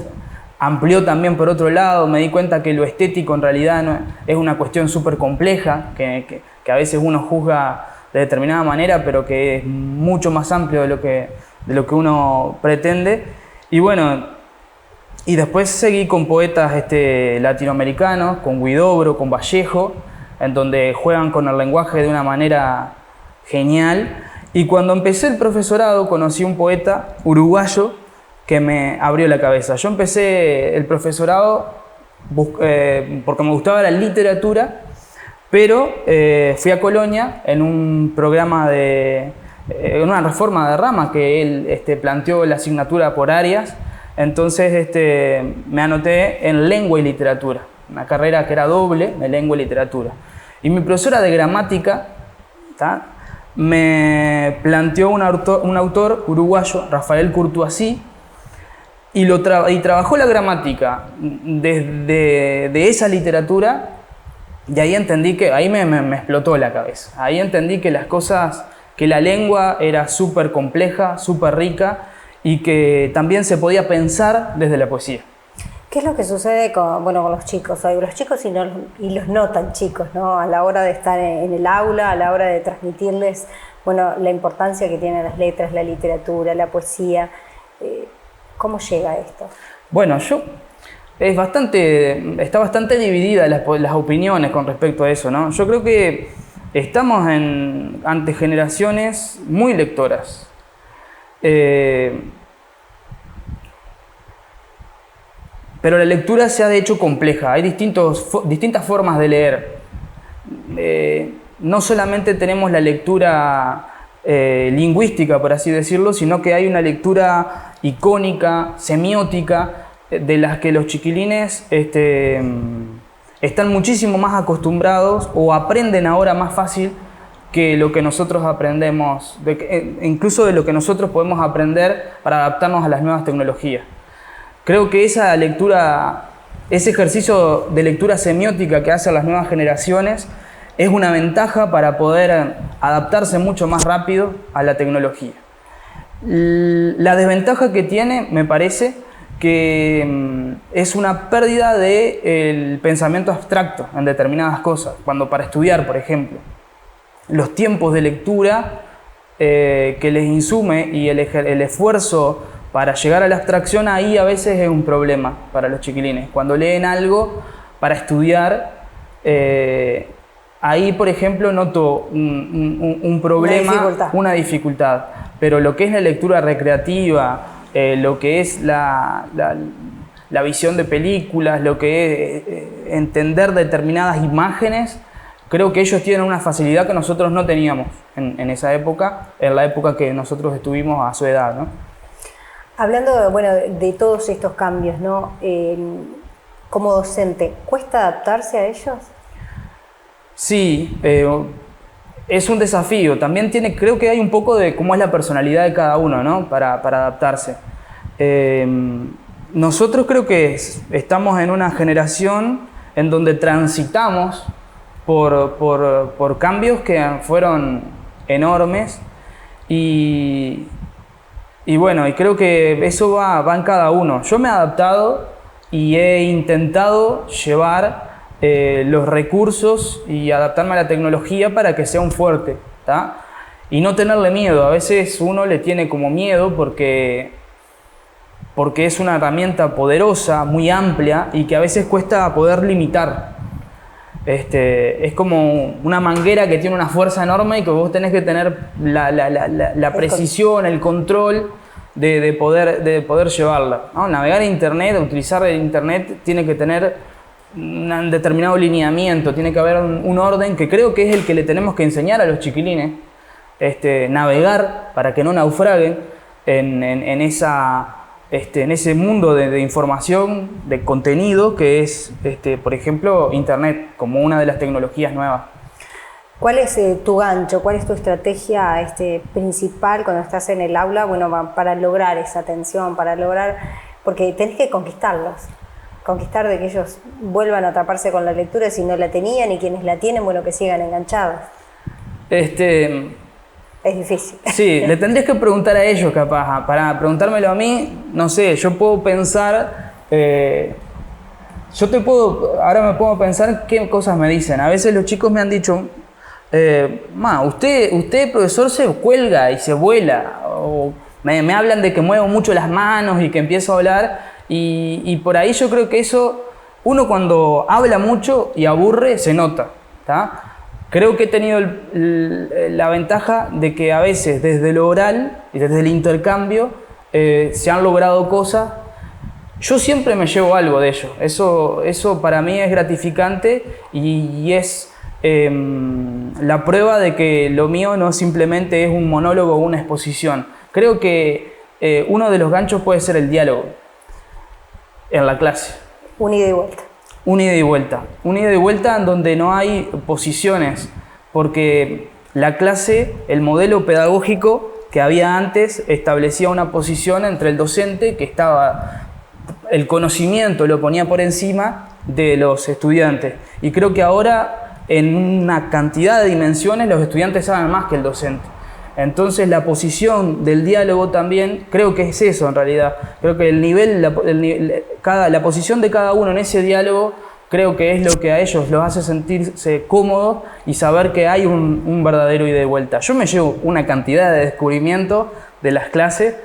amplió también por otro lado. Me di cuenta que lo estético en realidad es una cuestión súper compleja, que a veces uno juzga de determinada manera, pero que es mucho más amplio de lo que uno pretende. Y bueno, y después seguí con poetas latinoamericanos, con Huidobro, con Vallejo, en donde juegan con el lenguaje de una manera genial. Y cuando empecé el profesorado conocí un poeta uruguayo que me abrió la cabeza. Yo empecé el profesorado porque me gustaba la literatura, pero fui a Colonia en un programa en una reforma de rama que él planteó la asignatura por áreas. Entonces me anoté en lengua y literatura, una carrera que era doble de lengua y literatura. Y mi profesora de gramática me planteó un autor uruguayo, Rafael Courtoisí, y trabajó la gramática de esa literatura, y ahí entendí que, ahí me explotó la cabeza. Ahí entendí que las cosas que la lengua era súper compleja, súper rica y que también se podía pensar desde la poesía. ¿Qué es lo que sucede con los chicos hoy? Los chicos y los no tan chicos, ¿no? A la hora de estar en el aula, a la hora de transmitirles la importancia que tienen las letras, la literatura, la poesía. ¿Cómo llega esto? Bueno, está bastante dividida las opiniones con respecto a eso, ¿no? Yo creo que estamos ante generaciones muy lectoras. Pero la lectura se ha hecho compleja, hay distintas formas de leer. No solamente tenemos la lectura lingüística, por así decirlo, sino que hay una lectura icónica, semiótica, de las que los chiquilines están muchísimo más acostumbrados o aprenden ahora más fácil que lo que nosotros aprendemos, incluso de lo que nosotros podemos aprender para adaptarnos a las nuevas tecnologías. Creo que ese ejercicio de lectura semiótica que hacen las nuevas generaciones es una ventaja para poder adaptarse mucho más rápido a la tecnología. La desventaja que tiene, me parece, que es una pérdida del pensamiento abstracto en determinadas cosas. Cuando para estudiar, por ejemplo, los tiempos de lectura que les insume y el esfuerzo para llegar a la abstracción, ahí a veces es un problema para los chiquilines. Cuando leen algo para estudiar, ahí, por ejemplo, noto un problema, una dificultad. Pero lo que es la lectura recreativa, lo que es la visión de películas, lo que es entender determinadas imágenes, creo que ellos tienen una facilidad que nosotros no teníamos en esa época, en la época que nosotros estuvimos a su edad, ¿no? Hablando de todos estos cambios, ¿no? Como docente, ¿cuesta adaptarse a ellos? Sí, es un desafío. También creo que hay un poco de cómo es la personalidad de cada uno, ¿no? Para adaptarse. Nosotros creo que estamos en una generación en donde transitamos por cambios que fueron enormes y bueno, y creo que eso va en cada uno. Yo me he adaptado y he intentado llevar los recursos y adaptarme a la tecnología para que sea un fuerte, ¿tá? Y no tenerle miedo. A veces uno le tiene como miedo porque es una herramienta poderosa, muy amplia y que a veces cuesta poder limitar. Es como una manguera que tiene una fuerza enorme y que vos tenés que tener la precisión, el control de poder llevarla, ¿no? Navegar en internet, utilizar el internet tiene que tener un determinado lineamiento, tiene que haber un orden que creo que es el que le tenemos que enseñar a los chiquilines, navegar para que no naufraguen en ese mundo de información, de contenido que es, por ejemplo, internet, como una de las tecnologías nuevas. ¿Cuál es tu gancho? ¿Cuál es tu estrategia principal cuando estás en el aula? Bueno, para lograr esa atención, porque tenés que conquistarlos. Conquistar de que ellos vuelvan a atraparse con la lectura si no la tenían, y quienes la tienen, bueno, que sigan enganchados. Es difícil. Sí, le tendrías que preguntar a ellos, capaz. Para preguntármelo a mí, no sé, yo puedo pensar, ahora me puedo pensar qué cosas me dicen. A veces los chicos me han dicho, usted profesor se cuelga y se vuela, o me hablan de que muevo mucho las manos y que empiezo a hablar, y por ahí yo creo que eso, uno cuando habla mucho y aburre, se nota, ¿tá? Creo que he tenido la ventaja de que a veces desde lo oral y desde el intercambio se han logrado cosas. Yo siempre me llevo algo de ello. Eso para mí es gratificante y es la prueba de que lo mío no simplemente es un monólogo o una exposición. Creo que uno de los ganchos puede ser el diálogo en la clase. Un ida y vuelta. Un ida y vuelta. Un ida y vuelta en donde no hay posiciones, porque la clase, el modelo pedagógico que había antes, establecía una posición entre el docente, que estaba, el conocimiento lo ponía por encima de los estudiantes. Y creo que ahora, en una cantidad de dimensiones, los estudiantes saben más que el docente. Entonces la posición del diálogo también, creo que es eso en realidad. Creo que la posición de cada uno en ese diálogo, creo que es lo que a ellos los hace sentirse cómodos y saber que hay un verdadero ida y vuelta. Yo me llevo una cantidad de descubrimientos de las clases,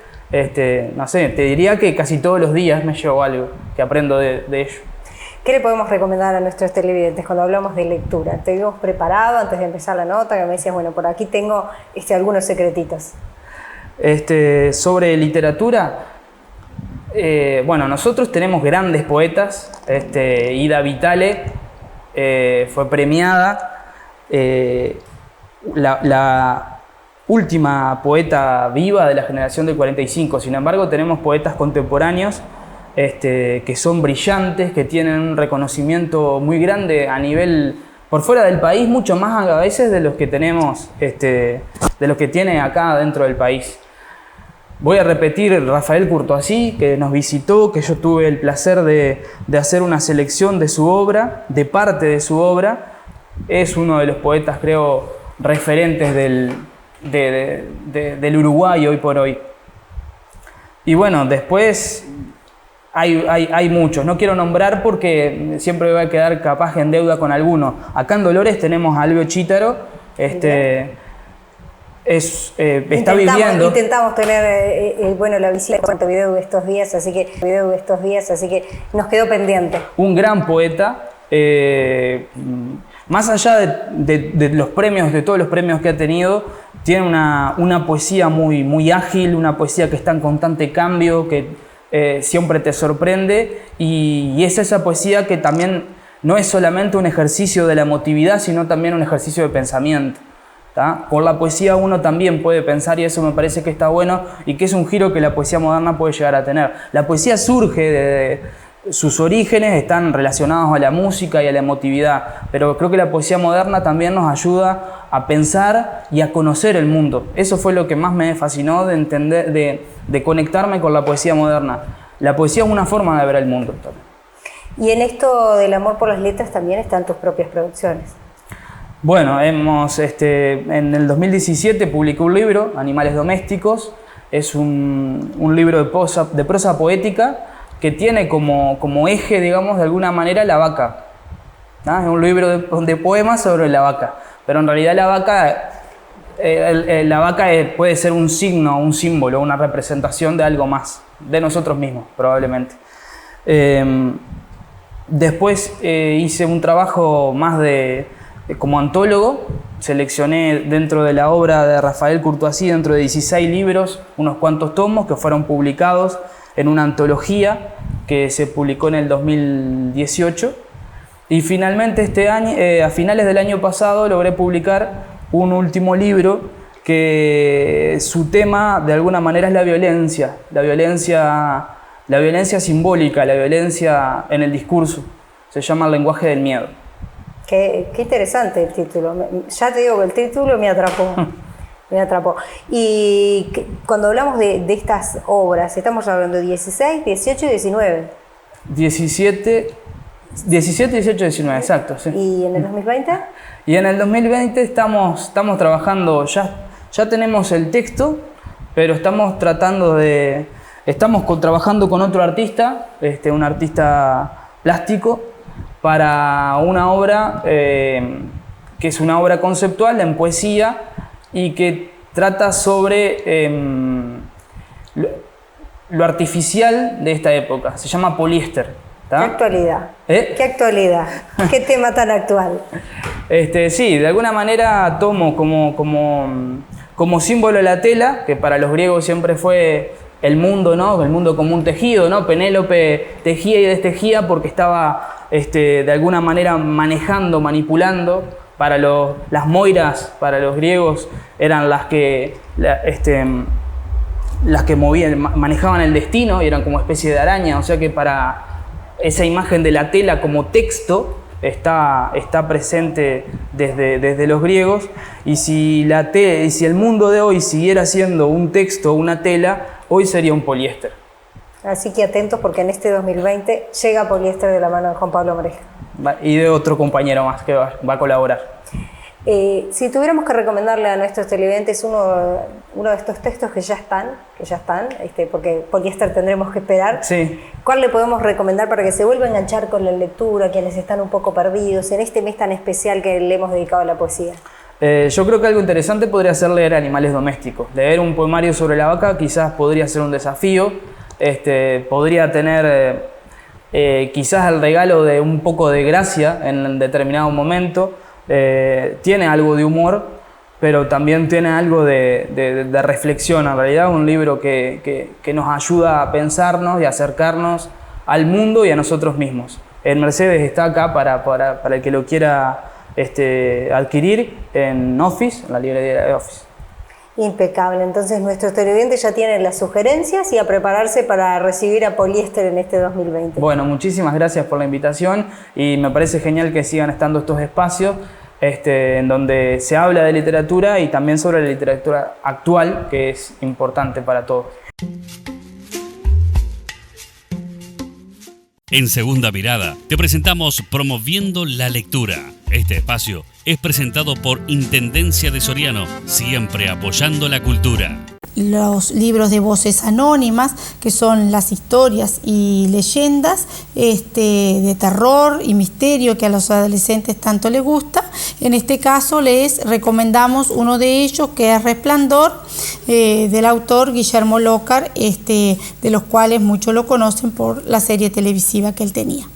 no sé, te diría que casi todos los días me llevo algo que aprendo de ellos. ¿Qué le podemos recomendar a nuestros televidentes cuando hablamos de lectura? Te vimos preparado antes de empezar la nota, que me decías, bueno, por aquí tengo algunos secretitos. Sobre literatura, bueno, nosotros tenemos grandes poetas. Ida Vitale fue premiada. La última poeta viva de la generación del 45. Sin embargo, tenemos poetas contemporáneos que son brillantes, que tienen un reconocimiento muy grande a nivel por fuera del país, mucho más a veces de los que tenemos, de los que tiene acá dentro del país. Voy a repetir Rafael Courtoisí, que nos visitó, que yo tuve el placer de hacer una selección de su obra, de parte de su obra. Es uno de los poetas, creo, referentes del Uruguay hoy por hoy. Y bueno, después hay muchos. No quiero nombrar porque siempre voy a quedar capaz en deuda con alguno. Acá en Dolores tenemos a Alvio Chítaro. Está viviendo. Intentamos tener la visita con tu video de estos días, así que nos quedó pendiente. Un gran poeta. Más allá de los premios, de todos los premios que ha tenido, tiene una poesía muy ágil, una poesía que está en constante cambio, que siempre te sorprende, y es esa poesía que también no es solamente un ejercicio de la emotividad, sino también un ejercicio de pensamiento. ¿tá? Por la poesía uno también puede pensar, y eso me parece que está bueno, y que es un giro que la poesía moderna puede llegar a tener. La poesía surge sus orígenes están relacionados a la música y a la emotividad, pero creo que la poesía moderna también nos ayuda a pensar y a conocer el mundo. Eso fue lo que más me fascinó de entender, de conectarme con la poesía moderna. La poesía es una forma de ver el mundo también. Y en esto del amor por las letras también están tus propias producciones. Bueno, en el 2017 publiqué un libro, Animales Domésticos. Es un libro de prosa poética que tiene como eje, digamos, de alguna manera la vaca. ¿Ah? Es un libro de poemas sobre la vaca, pero en realidad la vaca puede ser un signo, un símbolo, una representación de algo más, de nosotros mismos, probablemente. Después hice un trabajo más como antólogo. Seleccioné dentro de la obra de Rafael Courtoisí, dentro de 16 libros, unos cuantos tomos que fueron publicados en una antología que se publicó en el 2018. Y finalmente este año, a finales del año pasado, logré publicar un último libro que su tema de alguna manera es la violencia simbólica, la violencia en el discurso. Se llama El lenguaje del miedo. Qué interesante el título. Ya te digo que el título me atrapó. Me atrapó. Y cuando hablamos de estas obras, estamos hablando de 16, 18 y 19. 17, 18, 19, exacto. Sí. ¿Y en el 2020? Y en el 2020 estamos trabajando, ya tenemos el texto, pero estamos trabajando con otro artista, un artista plástico, para una obra que es una obra conceptual en poesía y que trata sobre lo artificial de esta época. Se llama poliéster. ¿Tá? ¿Qué actualidad? ¿Qué actualidad? ¿Qué tema tan actual? Sí, de alguna manera tomo como símbolo la tela, que para los griegos siempre fue el mundo, ¿no? El mundo como un tejido, ¿no? Penélope tejía y destejía porque estaba de alguna manera manipulando. Para las moiras, para los griegos, eran las que manejaban el destino y eran como especie de araña. O sea que para esa imagen de la tela como texto está presente desde los griegos. Y si el mundo de hoy siguiera siendo un texto o una tela, hoy sería un poliéster. Así que atentos porque en este 2020 llega poliéster de la mano de Juan Pablo Moreira. Y de otro compañero más que va a colaborar. Si tuviéramos que recomendarle a nuestros televidentes uno de estos textos que ya están, porque poliéster tendremos que esperar, sí. ¿Cuál le podemos recomendar para que se vuelva a enganchar con la lectura, quienes están un poco perdidos, en este mes tan especial que le hemos dedicado a la poesía? Yo creo que algo interesante podría ser leer animales domésticos. Leer un poemario sobre la vaca quizás podría ser un desafío. Podría tener quizás el regalo de un poco de gracia en determinado momento. Tiene algo de humor, pero también tiene algo de reflexión. En realidad, un libro que nos ayuda a pensarnos y a acercarnos al mundo y a nosotros mismos. El Mercedes está acá para el que lo quiera adquirir en Office, en la librería de Office. Impecable. Entonces nuestros televidentes ya tienen las sugerencias y a prepararse para recibir a Poliéster en este 2020. Bueno, muchísimas gracias por la invitación y me parece genial que sigan estando estos espacios en donde se habla de literatura y también sobre la literatura actual, que es importante para todos. En Segunda Mirada te presentamos Promoviendo la Lectura. Este espacio es presentado por Intendencia de Soriano, siempre apoyando la cultura. Los libros de voces anónimas, que son las historias y leyendas de terror y misterio que a los adolescentes tanto les gusta. En este caso les recomendamos uno de ellos, que es Resplandor, del autor Guillermo Lócar, de los cuales muchos lo conocen por la serie televisiva que él tenía.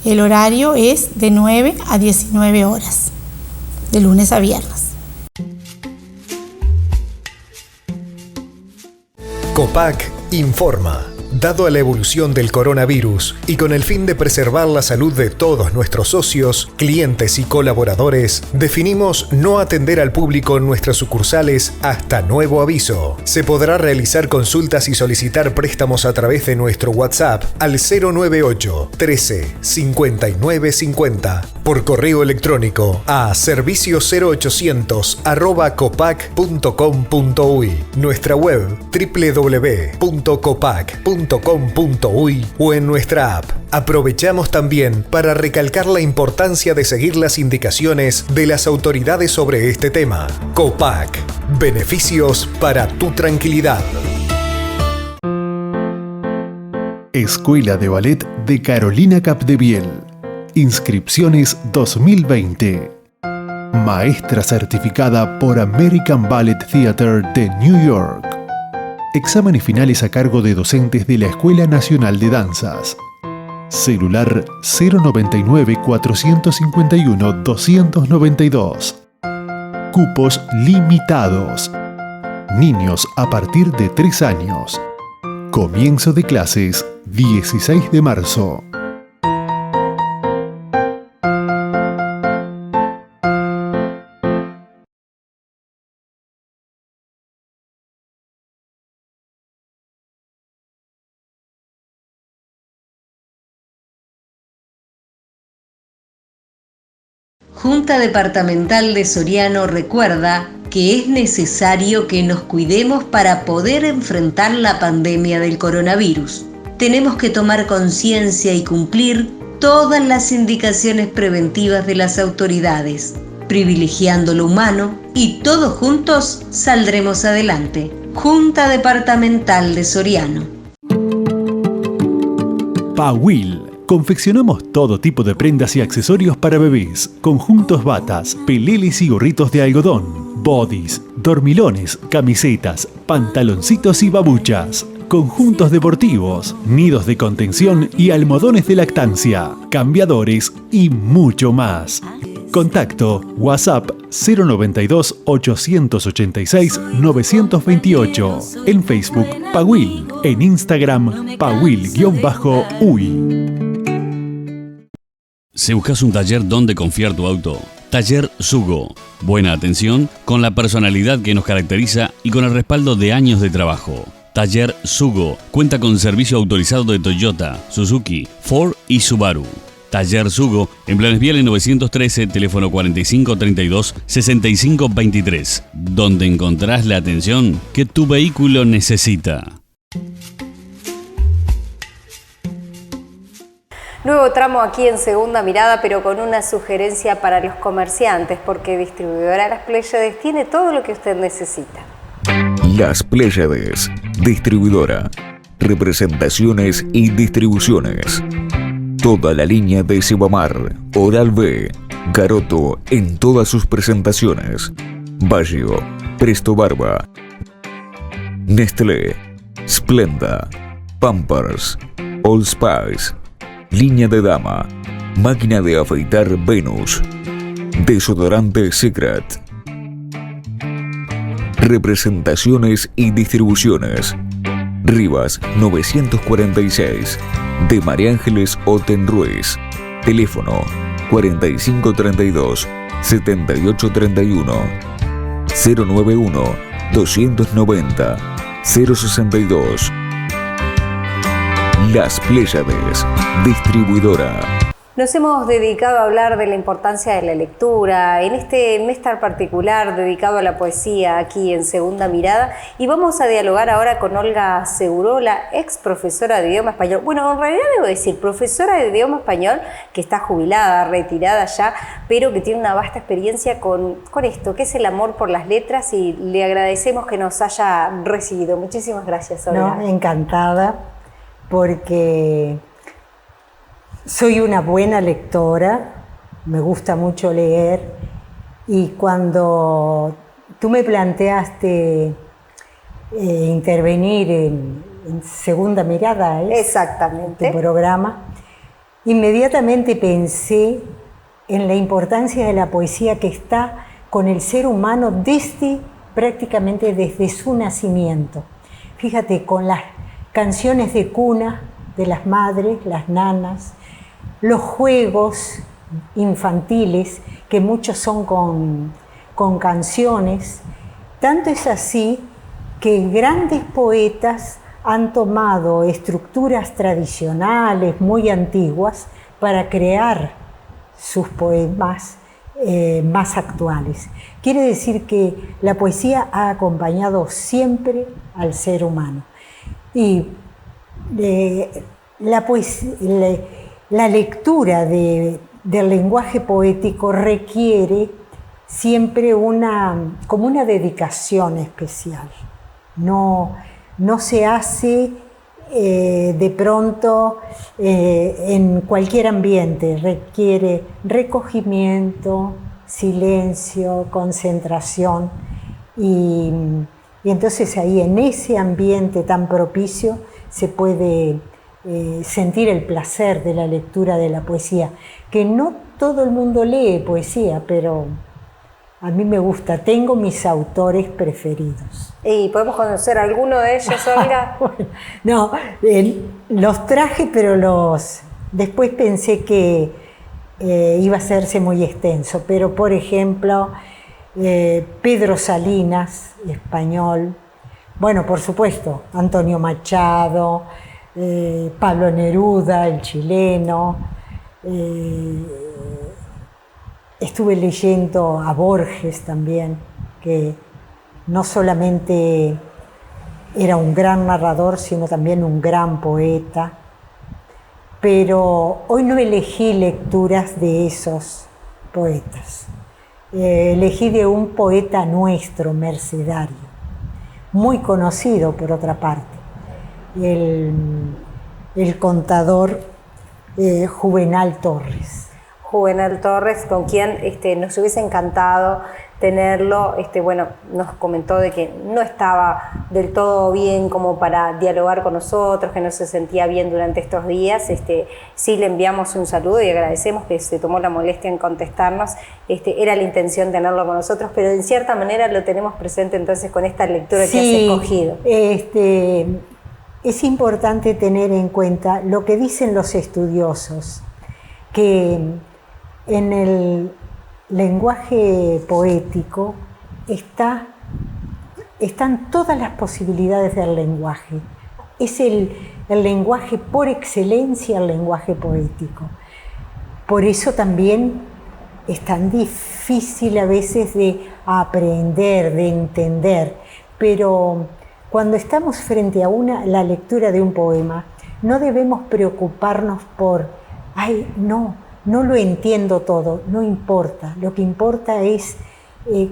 El horario es de 9 a 19 horas, de lunes a viernes. COPAC informa. Dado a la evolución del coronavirus y con el fin de preservar la salud de todos nuestros socios, clientes y colaboradores, definimos no atender al público en nuestras sucursales hasta nuevo aviso. Se podrá realizar consultas y solicitar préstamos a través de nuestro WhatsApp al 098 13 59 50, por correo electrónico a servicio0800@copac.com.uy, nuestra web www.copac.com.uy o en nuestra app. Aprovechamos también para recalcar la importancia de seguir las indicaciones de las autoridades sobre este tema. COPAC. Beneficios para tu tranquilidad. Escuela de Ballet de Carolina Capdeviel. Inscripciones 2020. Maestra certificada por American Ballet Theater de New York. Exámenes finales a cargo de docentes de la Escuela Nacional de Danzas. Celular 099-451-292. Cupos limitados. Niños a partir de 3 años. Comienzo de clases 16 de marzo. Junta Departamental de Soriano recuerda que es necesario que nos cuidemos para poder enfrentar la pandemia del coronavirus. Tenemos que tomar conciencia y cumplir todas las indicaciones preventivas de las autoridades, privilegiando lo humano, y todos juntos saldremos adelante. Junta Departamental de Soriano. Pawil. Confeccionamos todo tipo de prendas y accesorios para bebés, conjuntos, batas, peleles y gorritos de algodón, bodys, dormilones, camisetas, pantaloncitos y babuchas, conjuntos deportivos, nidos de contención y almohadones de lactancia, cambiadores y mucho más. Contacto WhatsApp 092-886-928. En Facebook, Pawil. En Instagram, Pawil_uy. Si buscas un taller donde confiar tu auto, Taller Sugo. Buena atención con la personalidad que nos caracteriza y con el respaldo de años de trabajo. Taller Sugo cuenta con servicio autorizado de Toyota, Suzuki, Ford y Subaru. Taller Sugo en Planes Viales 913, teléfono 4532-6523, donde encontrarás la atención que tu vehículo necesita. Nuevo tramo aquí en Segunda Mirada, pero con una sugerencia para los comerciantes, porque Distribuidora Las Pléyades tiene todo lo que usted necesita. Las Pléyades, distribuidora, representaciones y distribuciones. Toda la línea de Cebamar, Oral-B, Garoto en todas sus presentaciones. Baggio, Presto Barba, Nestlé, Splenda, Pampers, Old Spice, línea de dama, máquina de afeitar Venus, desodorante Secret. Representaciones y distribuciones. Rivas 946, de María Ángeles Otenruez. Teléfono 4532 7831 091 290 062. Las Pléyades, distribuidora. Nos hemos dedicado a hablar de la importancia de la lectura en este mes tan particular dedicado a la poesía aquí en Segunda Mirada, y vamos a dialogar ahora con Olga Segurola, ex profesora de idioma español. Bueno, en realidad debo decir profesora de idioma español que está jubilada, retirada ya, pero que tiene una vasta experiencia con esto, que es el amor por las letras, y le agradecemos que nos haya recibido. Muchísimas gracias, Olga. No, encantada, porque soy una buena lectora, me gusta mucho leer, y cuando tú me planteaste intervenir en Segunda Mirada, exactamente, tu programa, inmediatamente pensé en la importancia de la poesía que está con el ser humano prácticamente desde su nacimiento. Fíjate, con las canciones de cuna de las madres, las nanas, los juegos infantiles, que muchos son con canciones. Tanto es así que grandes poetas han tomado estructuras tradicionales muy antiguas para crear sus poemas más actuales. Quiere decir que la poesía ha acompañado siempre al ser humano. Y la lectura del lenguaje poético requiere siempre como una dedicación especial. No se hace de pronto en cualquier ambiente, requiere recogimiento, silencio, concentración, y entonces ahí en ese ambiente tan propicio se puede sentir el placer de la lectura de la poesía, que no todo el mundo lee poesía, pero a mí me gusta, tengo mis autores preferidos. ¿Y podemos conocer alguno de ellos, Olga? Bueno, no, los traje, pero después pensé que iba a hacerse muy extenso, pero por ejemplo, Pedro Salinas, español, bueno, por supuesto, Antonio Machado, Pablo Neruda, el chileno. Estuve leyendo a Borges también, que no solamente era un gran narrador, sino también un gran poeta. Pero hoy no elegí lecturas de esos poetas. Elegí de un poeta nuestro, mercedario, muy conocido por otra parte, el contador Juvenal Torres. Juvenal Torres, con quien nos hubiese encantado tenerlo. Bueno, nos comentó de que no estaba del todo bien como para dialogar con nosotros, que no se sentía bien durante estos días. Sí le enviamos un saludo y agradecemos que se tomó la molestia en contestarnos. Era la intención tenerlo con nosotros, pero en cierta manera lo tenemos presente entonces con esta lectura que has escogido. Es importante tener en cuenta lo que dicen los estudiosos, que en el lenguaje poético están todas las posibilidades del lenguaje. Es el lenguaje por excelencia, el lenguaje poético. Por eso también es tan difícil a veces de aprender, de entender, pero cuando estamos frente a la lectura de un poema, no debemos preocuparnos por ay, no lo entiendo todo, no importa. Lo que importa es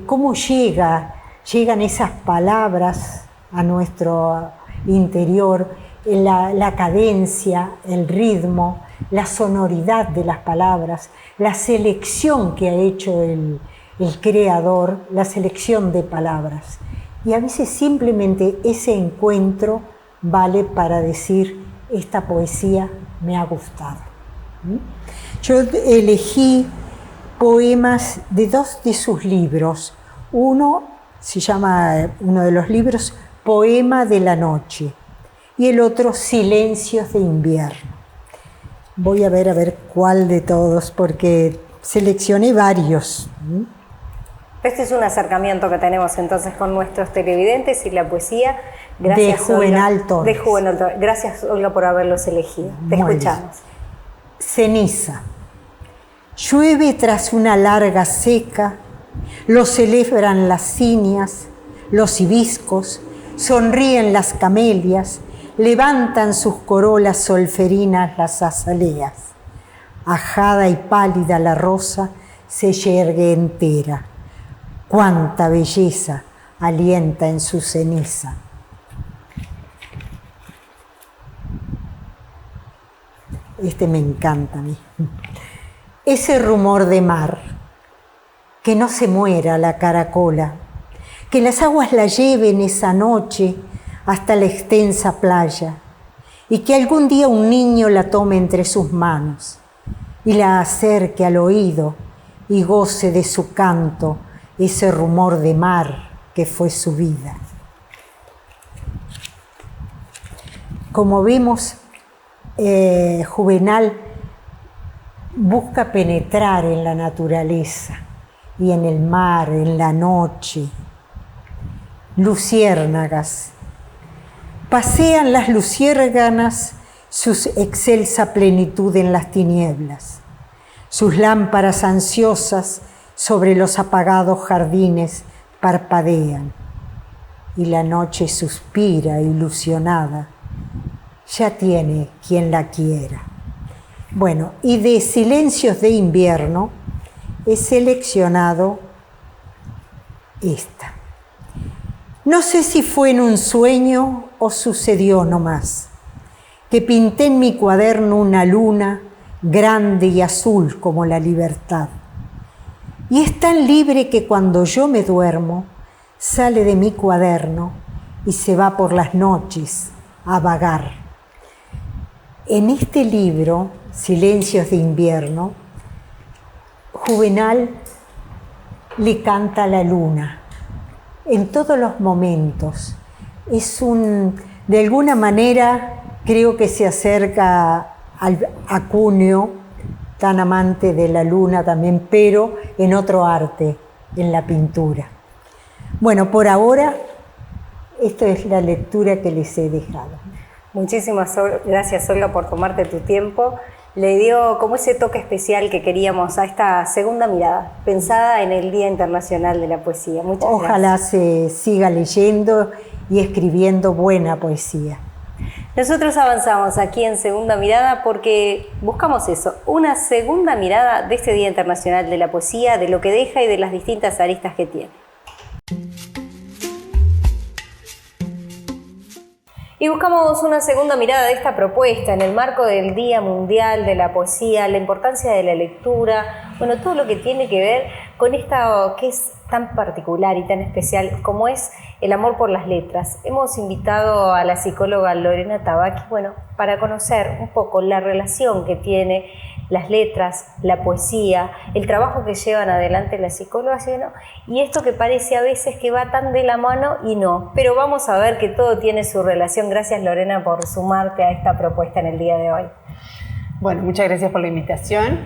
cómo llegan esas palabras a nuestro interior, la cadencia, el ritmo, la sonoridad de las palabras, la selección que ha hecho el creador, la selección de palabras. Y a veces simplemente ese encuentro vale para decir, esta poesía me ha gustado. Yo elegí poemas de 2 de sus libros. Uno se llama, uno de los libros, Poema de la Noche, y el otro, Silencios de Invierno. Voy a ver cuál de todos, porque seleccioné varios. Este es un acercamiento que tenemos entonces con nuestros televidentes y la poesía. Gracias, de Juvenal Torres. De Juvenal Torres. Gracias, Olga, por haberlos elegido. Te escuchamos. Ceniza. Llueve tras una larga seca, lo celebran las cinias, los hibiscos, sonríen las camelias, levantan sus corolas solferinas las azaleas. Ajada y pálida la rosa se yergue entera. Cuánta belleza alienta en su ceniza. Este me encanta a mí. Ese rumor de mar, que no se muera la caracola, que las aguas la lleven esa noche hasta la extensa playa, y que algún día un niño la tome entre sus manos y la acerque al oído y goce de su canto ese rumor de mar que fue su vida. Como vemos, Juvenal busca penetrar en la naturaleza y en el mar, en la noche. Luciérnagas. Pasean las luciérnagas su excelsa plenitud en las tinieblas. Sus lámparas ansiosas sobre los apagados jardines parpadean y la noche suspira ilusionada. Ya tiene quien la quiera. Bueno, y de Silencios de Invierno he seleccionado esta. No sé si fue en un sueño o sucedió nomás, que pinté en mi cuaderno una luna grande y azul como la libertad. Y es tan libre que cuando yo me duermo, sale de mi cuaderno y se va por las noches a vagar. En este libro, Silencios de Invierno, Juvenal le canta a la luna en todos los momentos. De alguna manera, creo que se acerca a Cuneo, tan amante de la luna también, pero en otro arte, en la pintura. Bueno, por ahora, esta es la lectura que les he dejado. Muchísimas gracias, Olga, por tomarte tu tiempo. Le dio como ese toque especial que queríamos a esta segunda mirada, pensada en el Día Internacional de la Poesía. Muchas gracias. Ojalá se siga leyendo y escribiendo buena poesía. Nosotros avanzamos aquí en Segunda Mirada porque buscamos eso, una segunda mirada de este Día Internacional de la Poesía, de lo que deja y de las distintas aristas que tiene. Y buscamos una segunda mirada de esta propuesta en el marco del Día Mundial de la Poesía, la importancia de la lectura, bueno, todo lo que tiene que ver con esta que es tan particular y tan especial como es el amor por las letras. Hemos invitado a la psicóloga Lorena Tabaqui, bueno, para conocer un poco la relación que tiene las letras, la poesía, el trabajo que llevan adelante las psicólogas, y esto que parece a veces que va tan de la mano y no. Pero vamos a ver que todo tiene su relación. Gracias, Lorena, por sumarte a esta propuesta en el día de hoy. Bueno, muchas gracias por la invitación.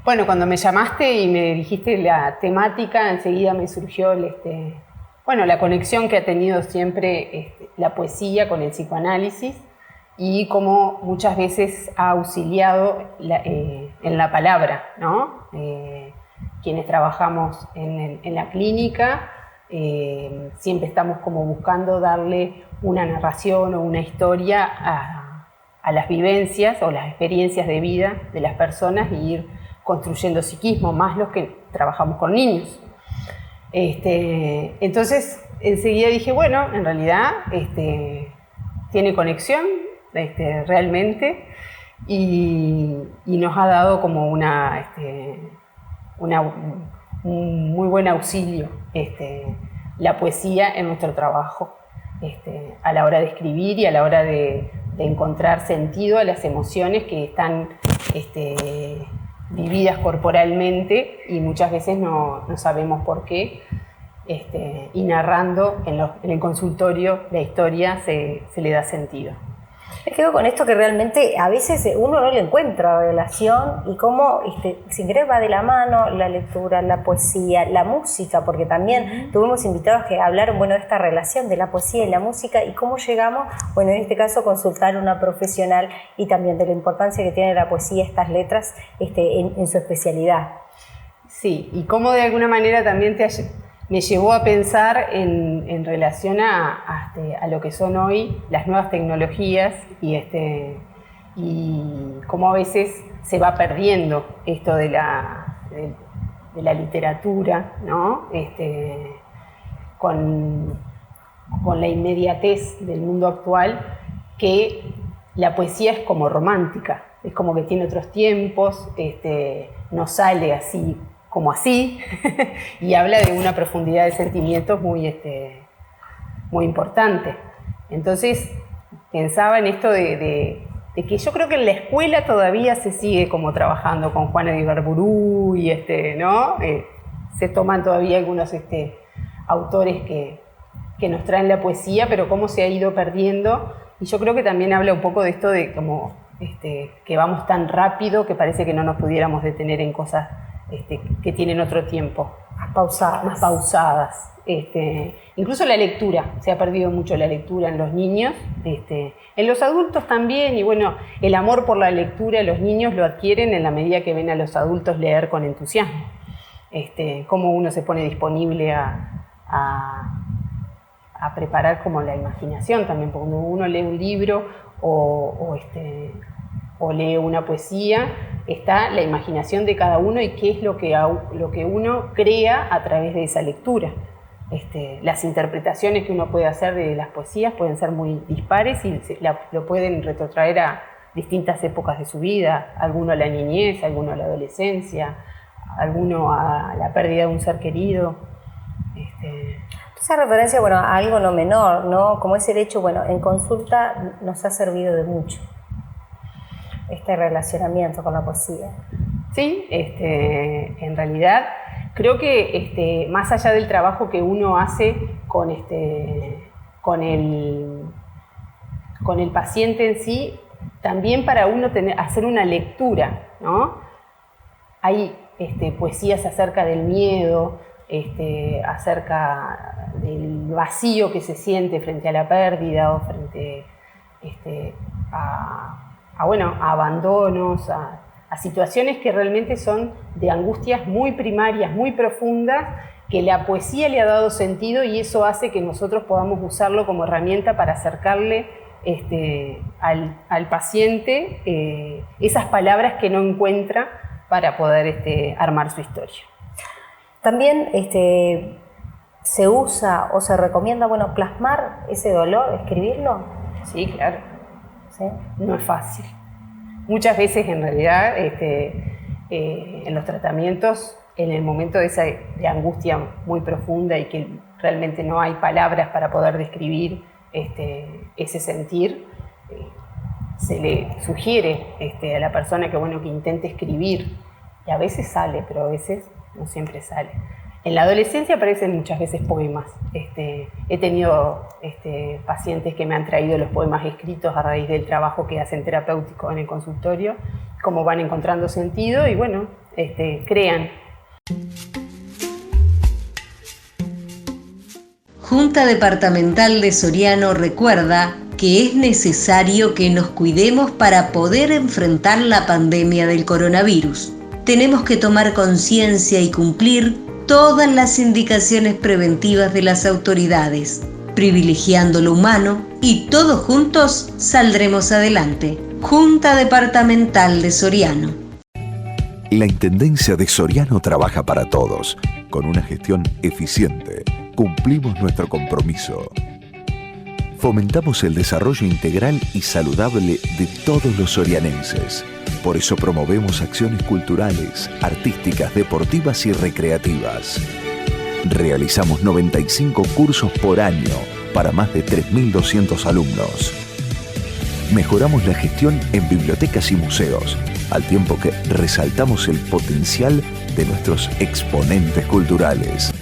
Bueno, cuando me llamaste y me dijiste la temática, enseguida me surgió la conexión que ha tenido siempre la poesía con el psicoanálisis y cómo muchas veces ha auxiliado en la palabra, ¿no? Quienes trabajamos en la clínica siempre estamos como buscando darle una narración o una historia a las vivencias o las experiencias de vida de las personas y ir construyendo psiquismo, más los que trabajamos con niños. Entonces, enseguida dije, bueno, en realidad tiene conexión realmente y nos ha dado como un muy buen auxilio la poesía en nuestro trabajo, a la hora de escribir y a la hora de encontrar sentido a las emociones que están vividas corporalmente y muchas veces no sabemos por qué, y narrando en el consultorio la historia se le da sentido. Me quedo con esto que realmente a veces uno no le encuentra relación y cómo sin querer va de la mano la lectura, la poesía, la música, porque también tuvimos invitados que hablaron de esta relación de la poesía y la música y cómo llegamos, en este caso, a consultar a una profesional y también de la importancia que tiene la poesía, estas letras, en su especialidad. Sí, y cómo de alguna manera también me llevó a pensar en relación a lo que son hoy las nuevas tecnologías y cómo a veces se va perdiendo esto de la literatura, ¿no? Con la inmediatez del mundo actual, que la poesía es como romántica, es como que tiene otros tiempos, no sale así como así, y habla de una profundidad de sentimientos muy importante. Entonces, pensaba en esto de que yo creo que en la escuela todavía se sigue como trabajando con Juana de Ibarburu y ¿no? Se toman todavía algunos autores que nos traen la poesía, pero cómo se ha ido perdiendo, y yo creo que también habla un poco de esto de como que vamos tan rápido que parece que no nos pudiéramos detener en cosas que tienen otro tiempo. Más pausadas. Incluso la lectura, se ha perdido mucho la lectura en los niños, en los adultos también, y bueno, el amor por la lectura los niños lo adquieren en la medida que ven a los adultos leer con entusiasmo. Cómo uno se pone disponible a preparar como la imaginación también, porque cuando uno lee un libro o lee una poesía, está la imaginación de cada uno y qué es lo que uno crea a través de esa lectura. Las interpretaciones que uno puede hacer de las poesías pueden ser muy dispares y lo pueden retrotraer a distintas épocas de su vida, alguno a la niñez, alguno a la adolescencia, alguno a la pérdida de un ser querido. Esa referencia, a algo no menor, ¿no? Como es el hecho, en consulta nos ha servido de mucho este relacionamiento con la poesía. Sí, en realidad creo que más allá del trabajo que uno hace con el paciente en sí, también para uno hacer una lectura, ¿no? Hay poesías acerca del miedo, acerca del vacío que se siente frente a la pérdida o frente a abandonos, a situaciones que realmente son de angustias muy primarias, muy profundas, que la poesía le ha dado sentido y eso hace que nosotros podamos usarlo como herramienta para acercarle al paciente esas palabras que no encuentra para poder armar su historia. También se usa o se recomienda, plasmar ese dolor, escribirlo. Sí, claro. ¿Sí? No es fácil. Muchas veces, en realidad, en los tratamientos, en el momento de angustia muy profunda y que realmente no hay palabras para poder describir ese sentir, se le sugiere a la persona que intente escribir. Y a veces sale, pero a veces no siempre sale. En la adolescencia aparecen muchas veces poemas. He tenido pacientes que me han traído los poemas escritos a raíz del trabajo que hacen terapéutico en el consultorio, cómo van encontrando sentido y crean. Junta Departamental de Soriano recuerda que es necesario que nos cuidemos para poder enfrentar la pandemia del coronavirus. Tenemos que tomar conciencia y cumplir todas las indicaciones preventivas de las autoridades, privilegiando lo humano y todos juntos saldremos adelante. Junta Departamental de Soriano. La Intendencia de Soriano trabaja para todos. Con una gestión eficiente, cumplimos nuestro compromiso. Fomentamos el desarrollo integral y saludable de todos los sorianenses. Por eso promovemos acciones culturales, artísticas, deportivas y recreativas. Realizamos 95 cursos por año para más de 3.200 alumnos. Mejoramos la gestión en bibliotecas y museos, al tiempo que resaltamos el potencial de nuestros exponentes culturales.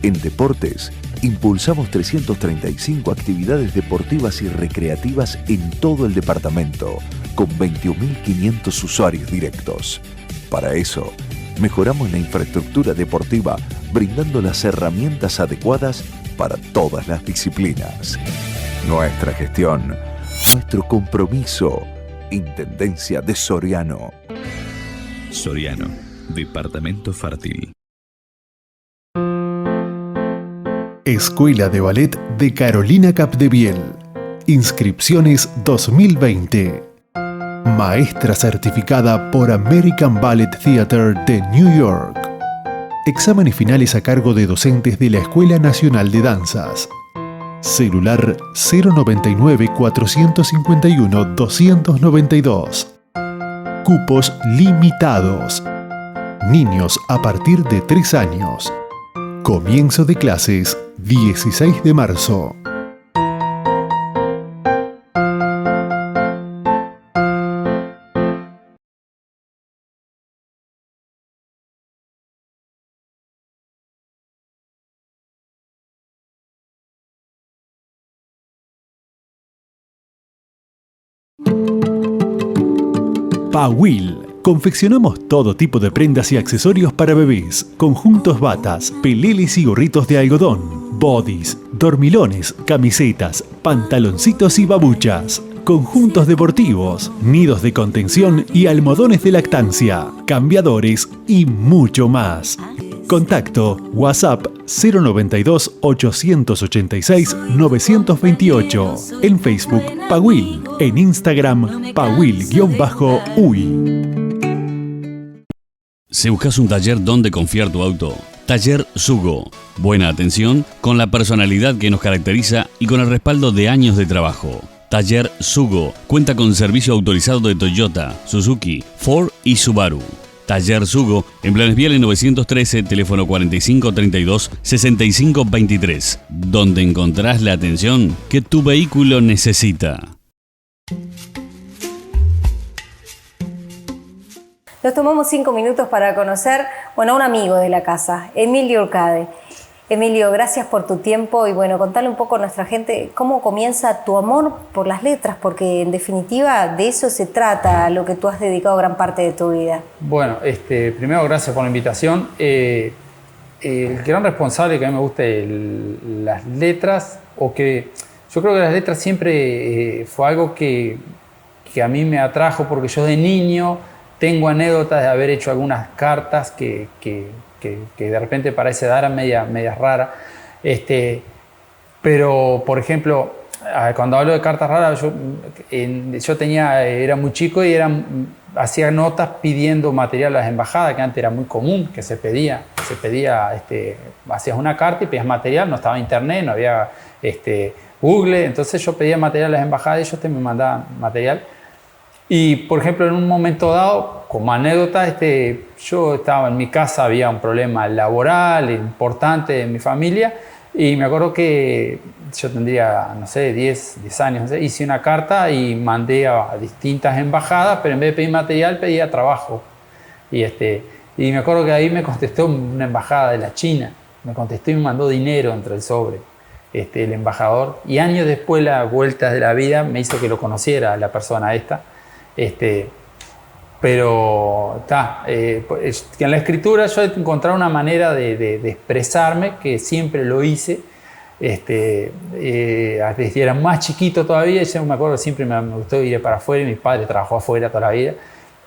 En deportes, impulsamos 335 actividades deportivas y recreativas en todo el departamento, con 21.500 usuarios directos. Para eso, mejoramos la infraestructura deportiva, brindando las herramientas adecuadas para todas las disciplinas. Nuestra gestión, nuestro compromiso. Intendencia de Soriano. Soriano, Departamento Fártil. Escuela de Ballet de Carolina Capdeviel. Inscripciones 2020. Maestra certificada por American Ballet Theater de New York. Exámenes finales a cargo de docentes de la Escuela Nacional de Danzas. Celular 099-451-292. Cupos limitados. Niños a partir de 3 años. Comienzo de clases 16 de marzo. Pawil. Confeccionamos todo tipo de prendas y accesorios para bebés, conjuntos batas, peleles y gorritos de algodón, bodys, dormilones, camisetas, pantaloncitos y babuchas, conjuntos deportivos, nidos de contención y almohadones de lactancia, cambiadores y mucho más. Contacto WhatsApp 092-886-928. En Facebook, Pawil. En Instagram, Pawil_uy. Si buscas un taller donde confiar tu auto, Taller Sugo. Buena atención, con la personalidad que nos caracteriza y con el respaldo de años de trabajo. Taller Sugo cuenta con servicio autorizado de Toyota, Suzuki, Ford y Subaru. Taller Sugo, en Planes Viales 913, teléfono 4532-6523, donde encontrarás la atención que tu vehículo necesita. Nos tomamos 5 minutos para conocer, a un amigo de la casa, Emilio Urcade. Emilio, gracias por tu tiempo y contale un poco a nuestra gente cómo comienza tu amor por las letras, porque en definitiva de eso se trata, lo que tú has dedicado gran parte de tu vida. Bueno, primero gracias por la invitación. El gran responsable que a mí me guste las letras, yo creo que las letras siempre fue algo que a mí me atrajo, porque yo de niño tengo anécdotas de haber hecho algunas cartas que de repente para esa edad eran medias raras. Pero, por ejemplo, cuando hablo de cartas raras, yo era muy chico y hacía notas pidiendo material a las embajadas, que antes era muy común, que se pedía, hacías una carta y pedías material, no estaba internet, no había Google, entonces yo pedía material a las embajadas y ellos me mandaban material. Y, por ejemplo, en un momento dado, como anécdota, yo estaba en mi casa, había un problema laboral importante en mi familia, y me acuerdo que yo tendría, 10 años, hice una carta y mandé a distintas embajadas, pero en vez de pedir material, pedía trabajo. Y me acuerdo que ahí me contestó una embajada de la China, me contestó y me mandó dinero entre el sobre, el embajador. Y años después, las vueltas de la vida me hizo que lo conociera la persona esta. Pero en la escritura yo he encontrado una manera de expresarme que siempre lo hice. Desde era más chiquito todavía, yo me acuerdo que siempre me gustó ir para afuera, y mi padre trabajó afuera toda la vida,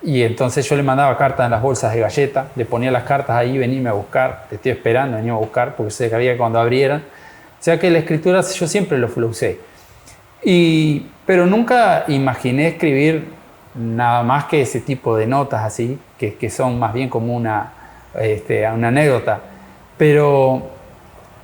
y entonces yo le mandaba cartas en las bolsas de galletas, le ponía las cartas ahí, venime a buscar, te estoy esperando, venime a buscar, porque sé que había que cuando abrieran. O sea que la escritura yo siempre lo usé. Pero nunca imaginé escribir nada más que ese tipo de notas así, que son más bien como una anécdota. Pero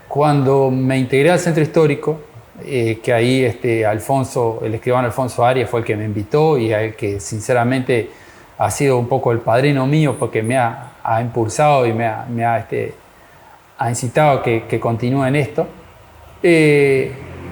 cuando me integré al centro histórico, que ahí el escribano Alfonso Arias fue el que me invitó y el que sinceramente ha sido un poco el padrino mío porque me ha impulsado y me ha incitado a que continúe en esto.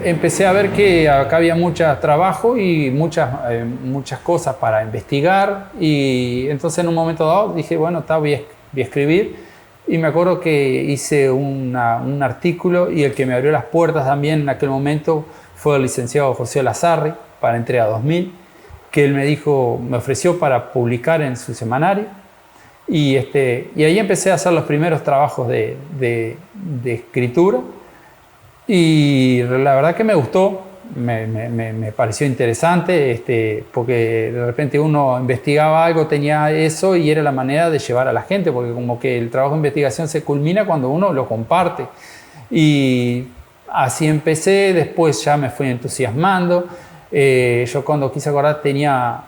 Empecé a ver que acá había mucho trabajo y muchas cosas para investigar, y entonces en un momento dado dije, bueno, voy a escribir, y me acuerdo que hice un artículo, y el que me abrió las puertas también en aquel momento fue el licenciado José Lazarri para Entrega 2000, que él me ofreció para publicar en su semanario, y ahí empecé a hacer los primeros trabajos de escritura. Y la verdad que me gustó, me pareció interesante, porque de repente uno investigaba algo, tenía eso y era la manera de llevar a la gente, porque como que el trabajo de investigación se culmina cuando uno lo comparte. Y así empecé, después ya me fui entusiasmando. Yo cuando quise acordar tenía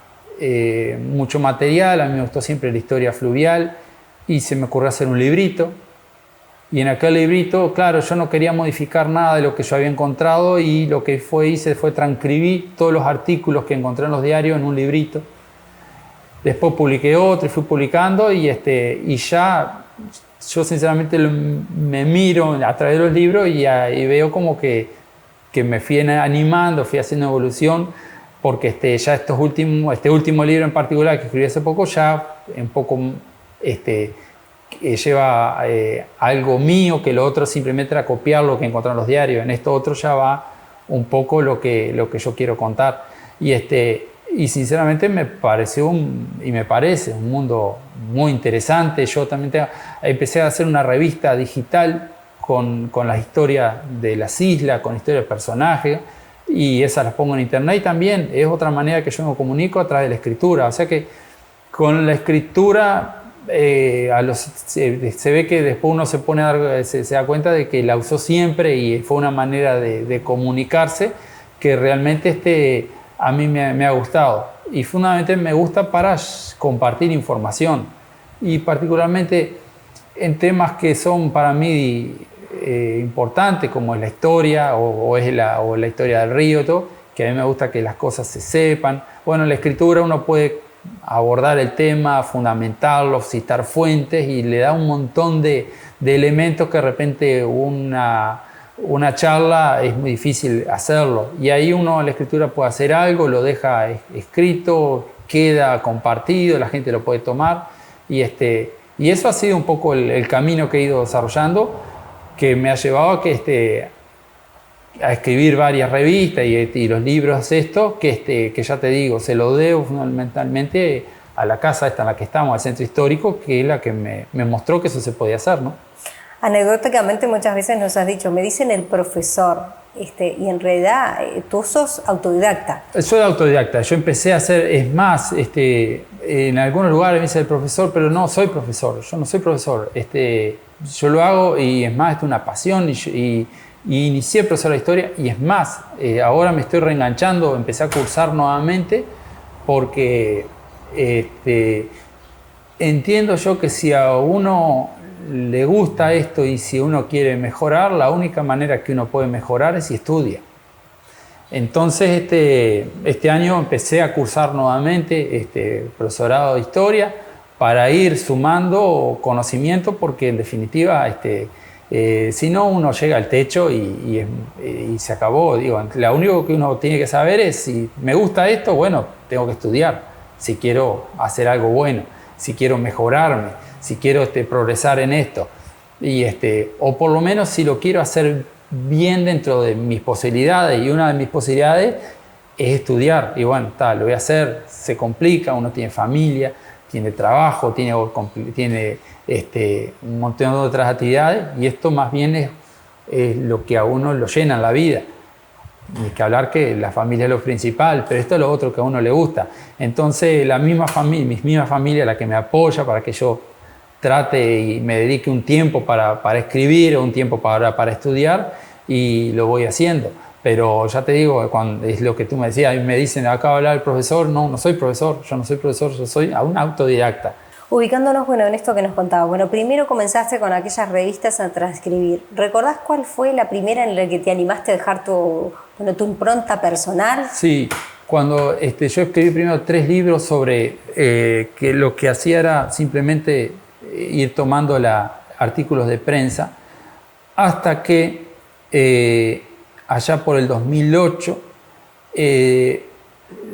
mucho material, a mí me gustó siempre la historia fluvial y se me ocurrió hacer un librito. Y en aquel librito, claro, yo no quería modificar nada de lo que yo había encontrado, y lo que hice fue transcribir todos los artículos que encontré en los diarios en un librito. Después publiqué otro y fui publicando, y ya yo sinceramente me miro a través de los libros y veo como que me fui animando, fui haciendo evolución, porque ya este último libro en particular que escribí hace poco ya un poco lleva algo mío, que lo otro simplemente era copiar lo que encontré en los diarios. En esto otro ya va un poco lo que yo quiero contar. Y sinceramente me pareció me parece un mundo muy interesante. Yo también empecé a hacer una revista digital con las historias de las islas, con historias de personajes, y esas las pongo en internet, y también es otra manera que yo me comunico a través de la escritura. O sea que con la escritura se ve que después uno se da cuenta de que la usó siempre y fue una manera de comunicarse que realmente a mí me ha gustado, y fundamentalmente me gusta para compartir información, y particularmente en temas que son para mí importantes, como es la historia o la historia del río, todo, que a mí me gusta que las cosas se sepan. Bueno, en la escritura uno puede abordar el tema, fundamentarlo, citar fuentes, y le da un montón de elementos que de repente una charla es muy difícil hacerlo, y ahí uno en la escritura puede hacer algo, lo deja escrito, queda compartido, la gente lo puede tomar, y eso ha sido un poco el camino que he ido desarrollando, que me ha llevado a escribir varias revistas y los libros que ya te digo, se lo debo fundamentalmente a la casa esta en la que estamos, al centro histórico, que es la que me mostró que eso se podía hacer, ¿no? Anecdóticamente muchas veces nos has dicho, me dicen el profesor, y en realidad tú sos autodidacta. Soy autodidacta, yo empecé a hacer, es más, en algunos lugares me dice el profesor, pero no soy profesor, yo no soy profesor, yo lo hago, y es más, es una pasión, y inicié profesor de historia, y es más, ahora me estoy reenganchando, empecé a cursar nuevamente, porque entiendo yo que si a uno le gusta esto y si uno quiere mejorar, la única manera que uno puede mejorar es si estudia. Entonces este año empecé a cursar nuevamente profesorado de historia para ir sumando conocimiento, porque en definitiva si no, uno llega al techo y se acabó. Digo, lo único que uno tiene que saber es si me gusta esto, bueno, tengo que estudiar. Si quiero hacer algo bueno, si quiero mejorarme, si quiero progresar en esto. O por lo menos si lo quiero hacer bien dentro de mis posibilidades. Y una de mis posibilidades es estudiar. Y bueno, lo voy a hacer, se complica, uno tiene familia, tiene trabajo, tiene un montón de otras actividades, y esto más bien es lo que a uno lo llena en la vida. Ni que hablar que la familia es lo principal, pero esto es lo otro que a uno le gusta. Entonces mi misma familia, la que me apoya para que yo trate y me dedique un tiempo para escribir o un tiempo para estudiar, y lo voy haciendo. Pero ya te digo, cuando es lo que tú me decías, me dicen, acaba de hablar el profesor, no soy profesor, yo no soy profesor, yo soy un autodidacta. Ubicándonos, bueno, en esto que nos contabas, bueno, primero comenzaste con aquellas revistas a transcribir. ¿Recordás cuál fue la primera en la que te animaste a dejar tu impronta personal? Sí, cuando yo escribí primero 3 libros sobre que lo que hacía era simplemente ir tomando artículos de prensa, hasta que allá por el 2008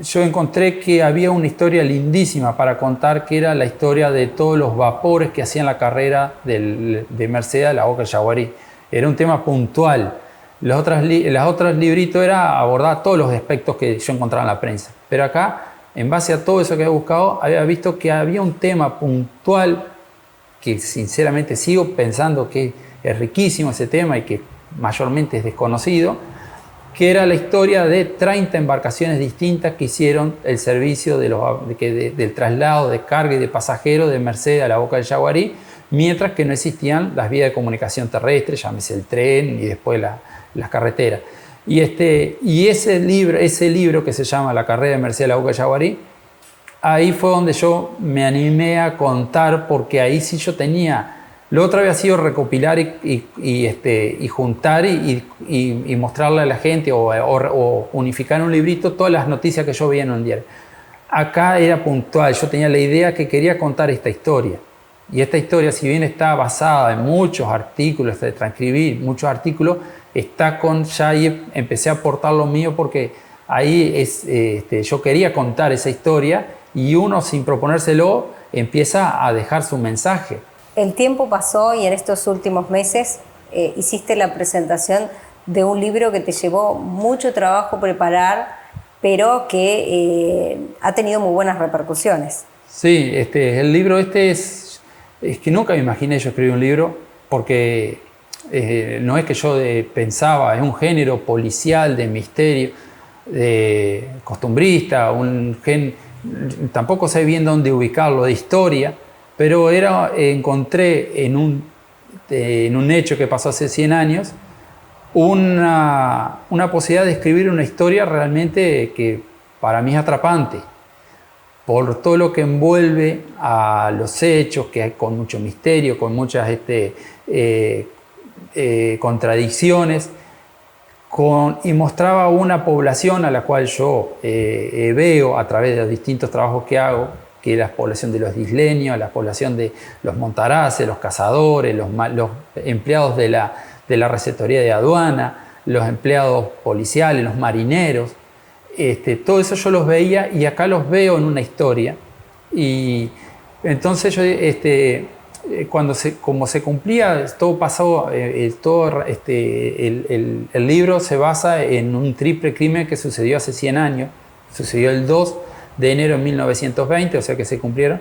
yo encontré que había una historia lindísima para contar, que era la historia de todos los vapores que hacían la carrera de Mercedes a la Boca del Yaguarí. Era un tema puntual. Las otras libritos era abordar todos los aspectos que yo encontraba en la prensa. Pero acá, en base a todo eso que había buscado, había visto que había un tema puntual que sinceramente sigo pensando que es riquísimo ese tema y que mayormente es desconocido, que era la historia de 30 embarcaciones distintas que hicieron el servicio del traslado de carga y de pasajeros de Mercedes a la Boca del Yaguarí, mientras que no existían las vías de comunicación terrestre, llámese el tren y después las carreteras. Y ese libro que se llama La carrera de Mercedes a la Boca del Yaguarí, ahí fue donde yo me animé a contar, porque ahí sí yo tenía. Lo otro había sido recopilar y juntar y mostrarle a la gente o unificar en un librito todas las noticias que yo veía en un diario. Acá era puntual, yo tenía la idea que quería contar esta historia. Y esta historia, si bien está basada en muchos artículos, de transcribir muchos artículos, ya ahí empecé a aportar lo mío, porque ahí yo quería contar esa historia y uno, sin proponérselo, empieza a dejar su mensaje. El tiempo pasó y en estos últimos meses hiciste la presentación de un libro que te llevó mucho trabajo preparar, pero que ha tenido muy buenas repercusiones. Sí, el libro es que nunca me imaginé yo escribir un libro, porque no es que yo pensaba, es un género policial, de misterio, de costumbrista, tampoco sé bien dónde ubicarlo, de historia. Pero encontré en un hecho que pasó hace 100 años una posibilidad de escribir una historia realmente que para mí es atrapante, por todo lo que envuelve a los hechos, que hay con mucho misterio, con muchas contradicciones, y mostraba una población a la cual yo veo a través de los distintos trabajos que hago, que es la población de los isleños, la población de los montaraces, los cazadores, los empleados de la receptoría de aduana, los empleados policiales, los marineros. Todo eso yo los veía y acá los veo en una historia. Y entonces yo, como se cumplía, todo pasó, el libro se basa en un triple crimen que sucedió hace 100 años. Sucedió el 2 de enero de 1920, o sea que se cumplieron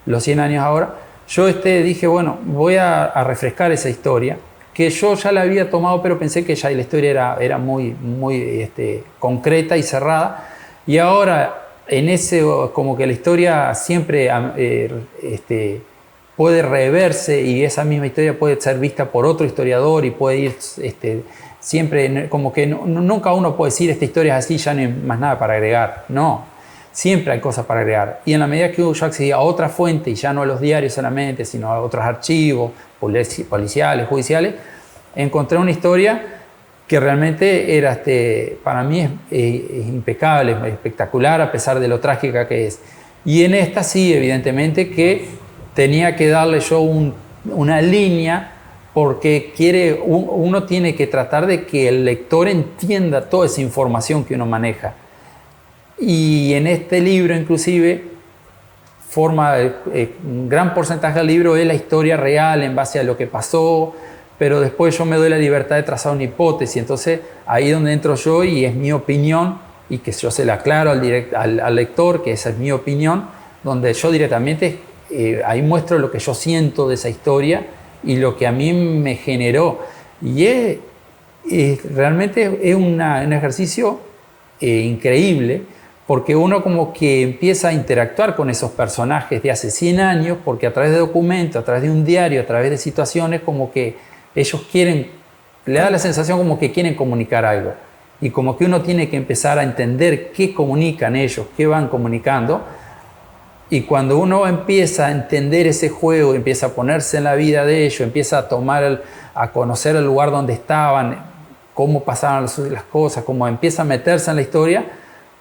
los 100 años ahora. Yo dije, bueno, voy a refrescar esa historia, que yo ya la había tomado, pero pensé que ya la historia era muy concreta y cerrada. Y ahora, como que la historia siempre puede reverse, y esa misma historia puede ser vista por otro historiador y puede ir siempre, como que nunca uno puede decir esta historia es así, ya no hay más nada para agregar. No. Siempre hay cosas para agregar. Y en la medida que yo accedía a otra fuente, y ya no a los diarios solamente, sino a otros archivos policiales, judiciales, encontré una historia que realmente era, para mí es impecable, es espectacular, a pesar de lo trágica que es. Y en esta sí, evidentemente, que tenía que darle yo una línea, porque uno tiene que tratar de que el lector entienda toda esa información que uno maneja. Y en este libro, inclusive, un gran porcentaje del libro es la historia real en base a lo que pasó, pero después yo me doy la libertad de trazar una hipótesis. Entonces, ahí es donde entro yo y es mi opinión, y que yo se la aclaro al lector, que esa es mi opinión, donde yo directamente ahí muestro lo que yo siento de esa historia y lo que a mí me generó. Y realmente es un ejercicio increíble, porque uno como que empieza a interactuar con esos personajes de hace 100 años, porque a través de documentos, a través de un diario, a través de situaciones, como que ellos le da la sensación como que quieren comunicar algo. y como que uno tiene que empezar a entender qué comunican ellos, qué van comunicando. Y cuando uno empieza a entender ese juego, empieza a ponerse en la vida de ellos, empieza a conocer el lugar donde estaban, cómo pasaban las cosas, cómo empieza a meterse en la historia,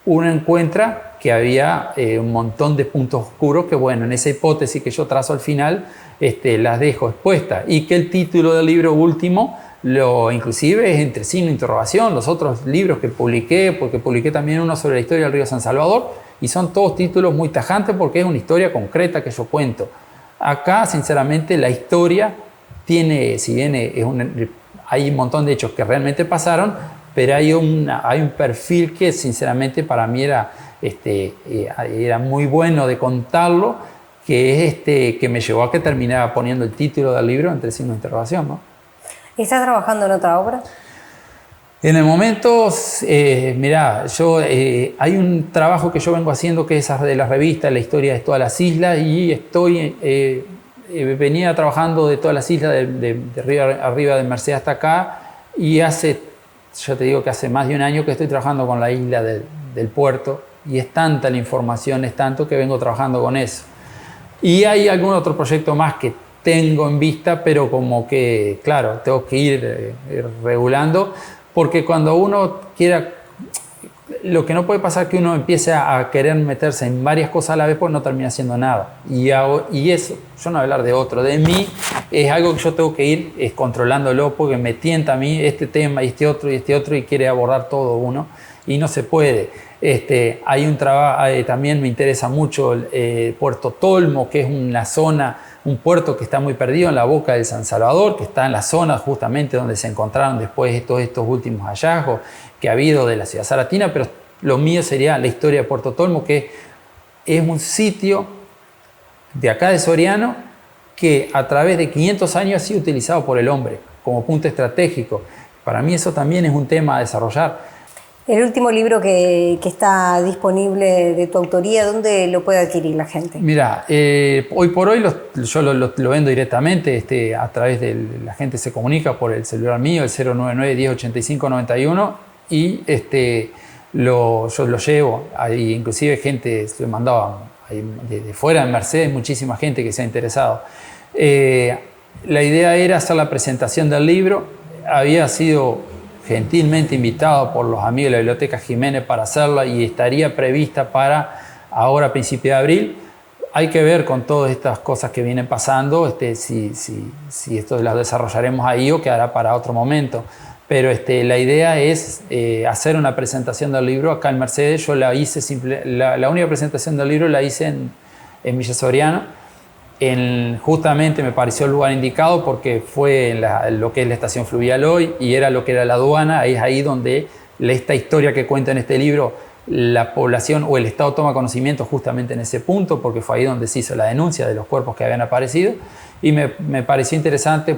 uno encuentra que había un montón de puntos oscuros que, bueno, en esa hipótesis que yo trazo al final, las dejo expuestas. Y que el título del libro último, inclusive es entre signo de interrogación. Los otros libros que publiqué, porque publiqué también uno sobre la historia del río San Salvador, y son todos títulos muy tajantes porque es una historia concreta que yo cuento. Acá, sinceramente, la historia tiene, si bien hay un montón de hechos que realmente pasaron, pero hay un perfil que sinceramente para mí era muy bueno de contarlo, que es que me llevó a que terminara poniendo el título del libro entre signos de interrogación, ¿no? ¿Estás trabajando en otra obra? En el momento, mirá, hay un trabajo que yo vengo haciendo que es de la revista La historia de todas las islas, y venía trabajando de todas las islas, de arriba de Merced hasta acá, y yo te digo que hace más de un año que estoy trabajando con la isla del puerto, y es tanta la información, es tanto que vengo trabajando con eso. Y hay algún otro proyecto más que tengo en vista, pero como que, claro, tengo que ir regulando, porque cuando uno quiera, lo que no puede pasar es que uno empiece a querer meterse en varias cosas a la vez, pues no termina haciendo nada. Y eso, yo no voy a hablar de otro, de mí, es algo que yo tengo que ir controlándolo, porque me tienta a mí este tema y este otro, y quiere abordar todo uno, y no se puede. Hay un trabajo, también me interesa mucho Puerto Tolmo, que es una zona, un puerto que está muy perdido en la boca del San Salvador, que está en la zona justamente donde se encontraron después todos estos últimos hallazgos que ha habido de la ciudad zaratina, pero lo mío sería la historia de Puerto Tolmo, que es un sitio de acá de Soriano que a través de 500 años ha sido utilizado por el hombre como punto estratégico. Para mí eso también es un tema a desarrollar. El último libro que está disponible de tu autoría, ¿dónde lo puede adquirir la gente? Mira, hoy por hoy yo lo vendo directamente, a través de la gente se comunica por el celular mío, el 099-1085-91, y yo lo llevo. Hay inclusive gente, lo he mandado de fuera de Mercedes, muchísima gente que se ha interesado. La idea era hacer la presentación del libro, había sido gentilmente invitado por los amigos de la Biblioteca Jiménez para hacerla, y estaría prevista para ahora a principios de abril. Hay que ver con todas estas cosas que vienen pasando, si esto las desarrollaremos ahí o quedará para otro momento. Pero la idea es hacer una presentación del libro acá en Mercedes. Yo la hice la única presentación del libro la hice en Villa Soriano. Justamente me pareció el lugar indicado porque fue lo que es la estación fluvial hoy, y era lo que era la aduana. Es ahí donde esta historia que cuenta en este libro, la población o el Estado toma conocimiento justamente en ese punto, porque fue ahí donde se hizo la denuncia de los cuerpos que habían aparecido, y me pareció interesante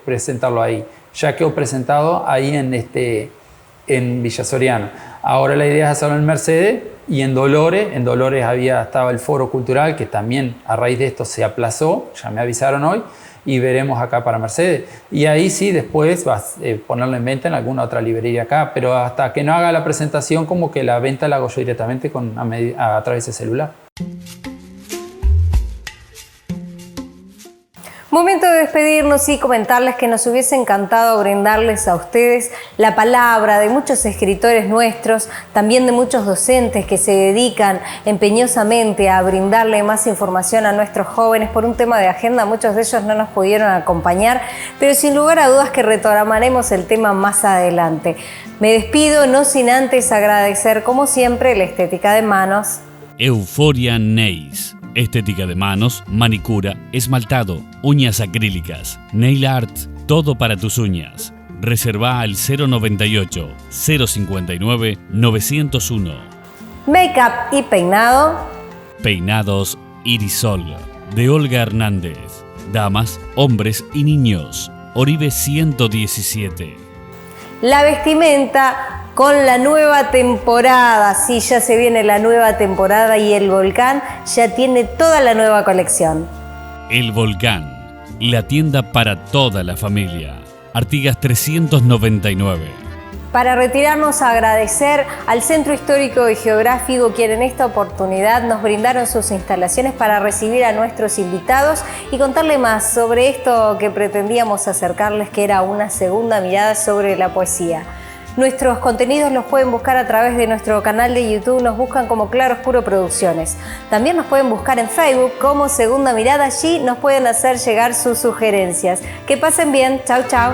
presentarlo ahí. Ya quedó presentado ahí en Villa Soriano. Ahora la idea es hacerlo en Mercedes y en Dolores. En Dolores estaba el foro cultural, que también a raíz de esto se aplazó, ya me avisaron hoy, y veremos acá para Mercedes. Y ahí sí, después vas a ponerlo en venta en alguna otra librería acá, pero hasta que no haga la presentación, como que la venta la hago yo directamente a través de celular. Momento de despedirnos y comentarles que nos hubiese encantado brindarles a ustedes la palabra de muchos escritores nuestros, también de muchos docentes que se dedican empeñosamente a brindarle más información a nuestros jóvenes. Por un tema de agenda, muchos de ellos no nos pudieron acompañar, pero sin lugar a dudas que retomaremos el tema más adelante. Me despido, no sin antes agradecer, como siempre, la estética de manos. Euphoria Nails. Estética de manos, manicura, esmaltado, uñas acrílicas, nail art, todo para tus uñas. Reserva al 098 059 901. Make-up y peinado. Peinados Irisol, de Olga Hernández. Damas, hombres y niños. Oribe 117. La vestimenta con la nueva temporada. Sí, ya se viene la nueva temporada y el Volcán ya tiene toda la nueva colección. El Volcán, la tienda para toda la familia. Artigas 399. Para retirarnos, agradecer al Centro Histórico y Geográfico, quien en esta oportunidad nos brindaron sus instalaciones para recibir a nuestros invitados y contarle más sobre esto que pretendíamos acercarles, que era una segunda mirada sobre la poesía. Nuestros contenidos los pueden buscar a través de nuestro canal de YouTube, nos buscan como Claro Oscuro Producciones. También nos pueden buscar en Facebook como Segunda Mirada, allí nos pueden hacer llegar sus sugerencias. Que pasen bien, chau chau.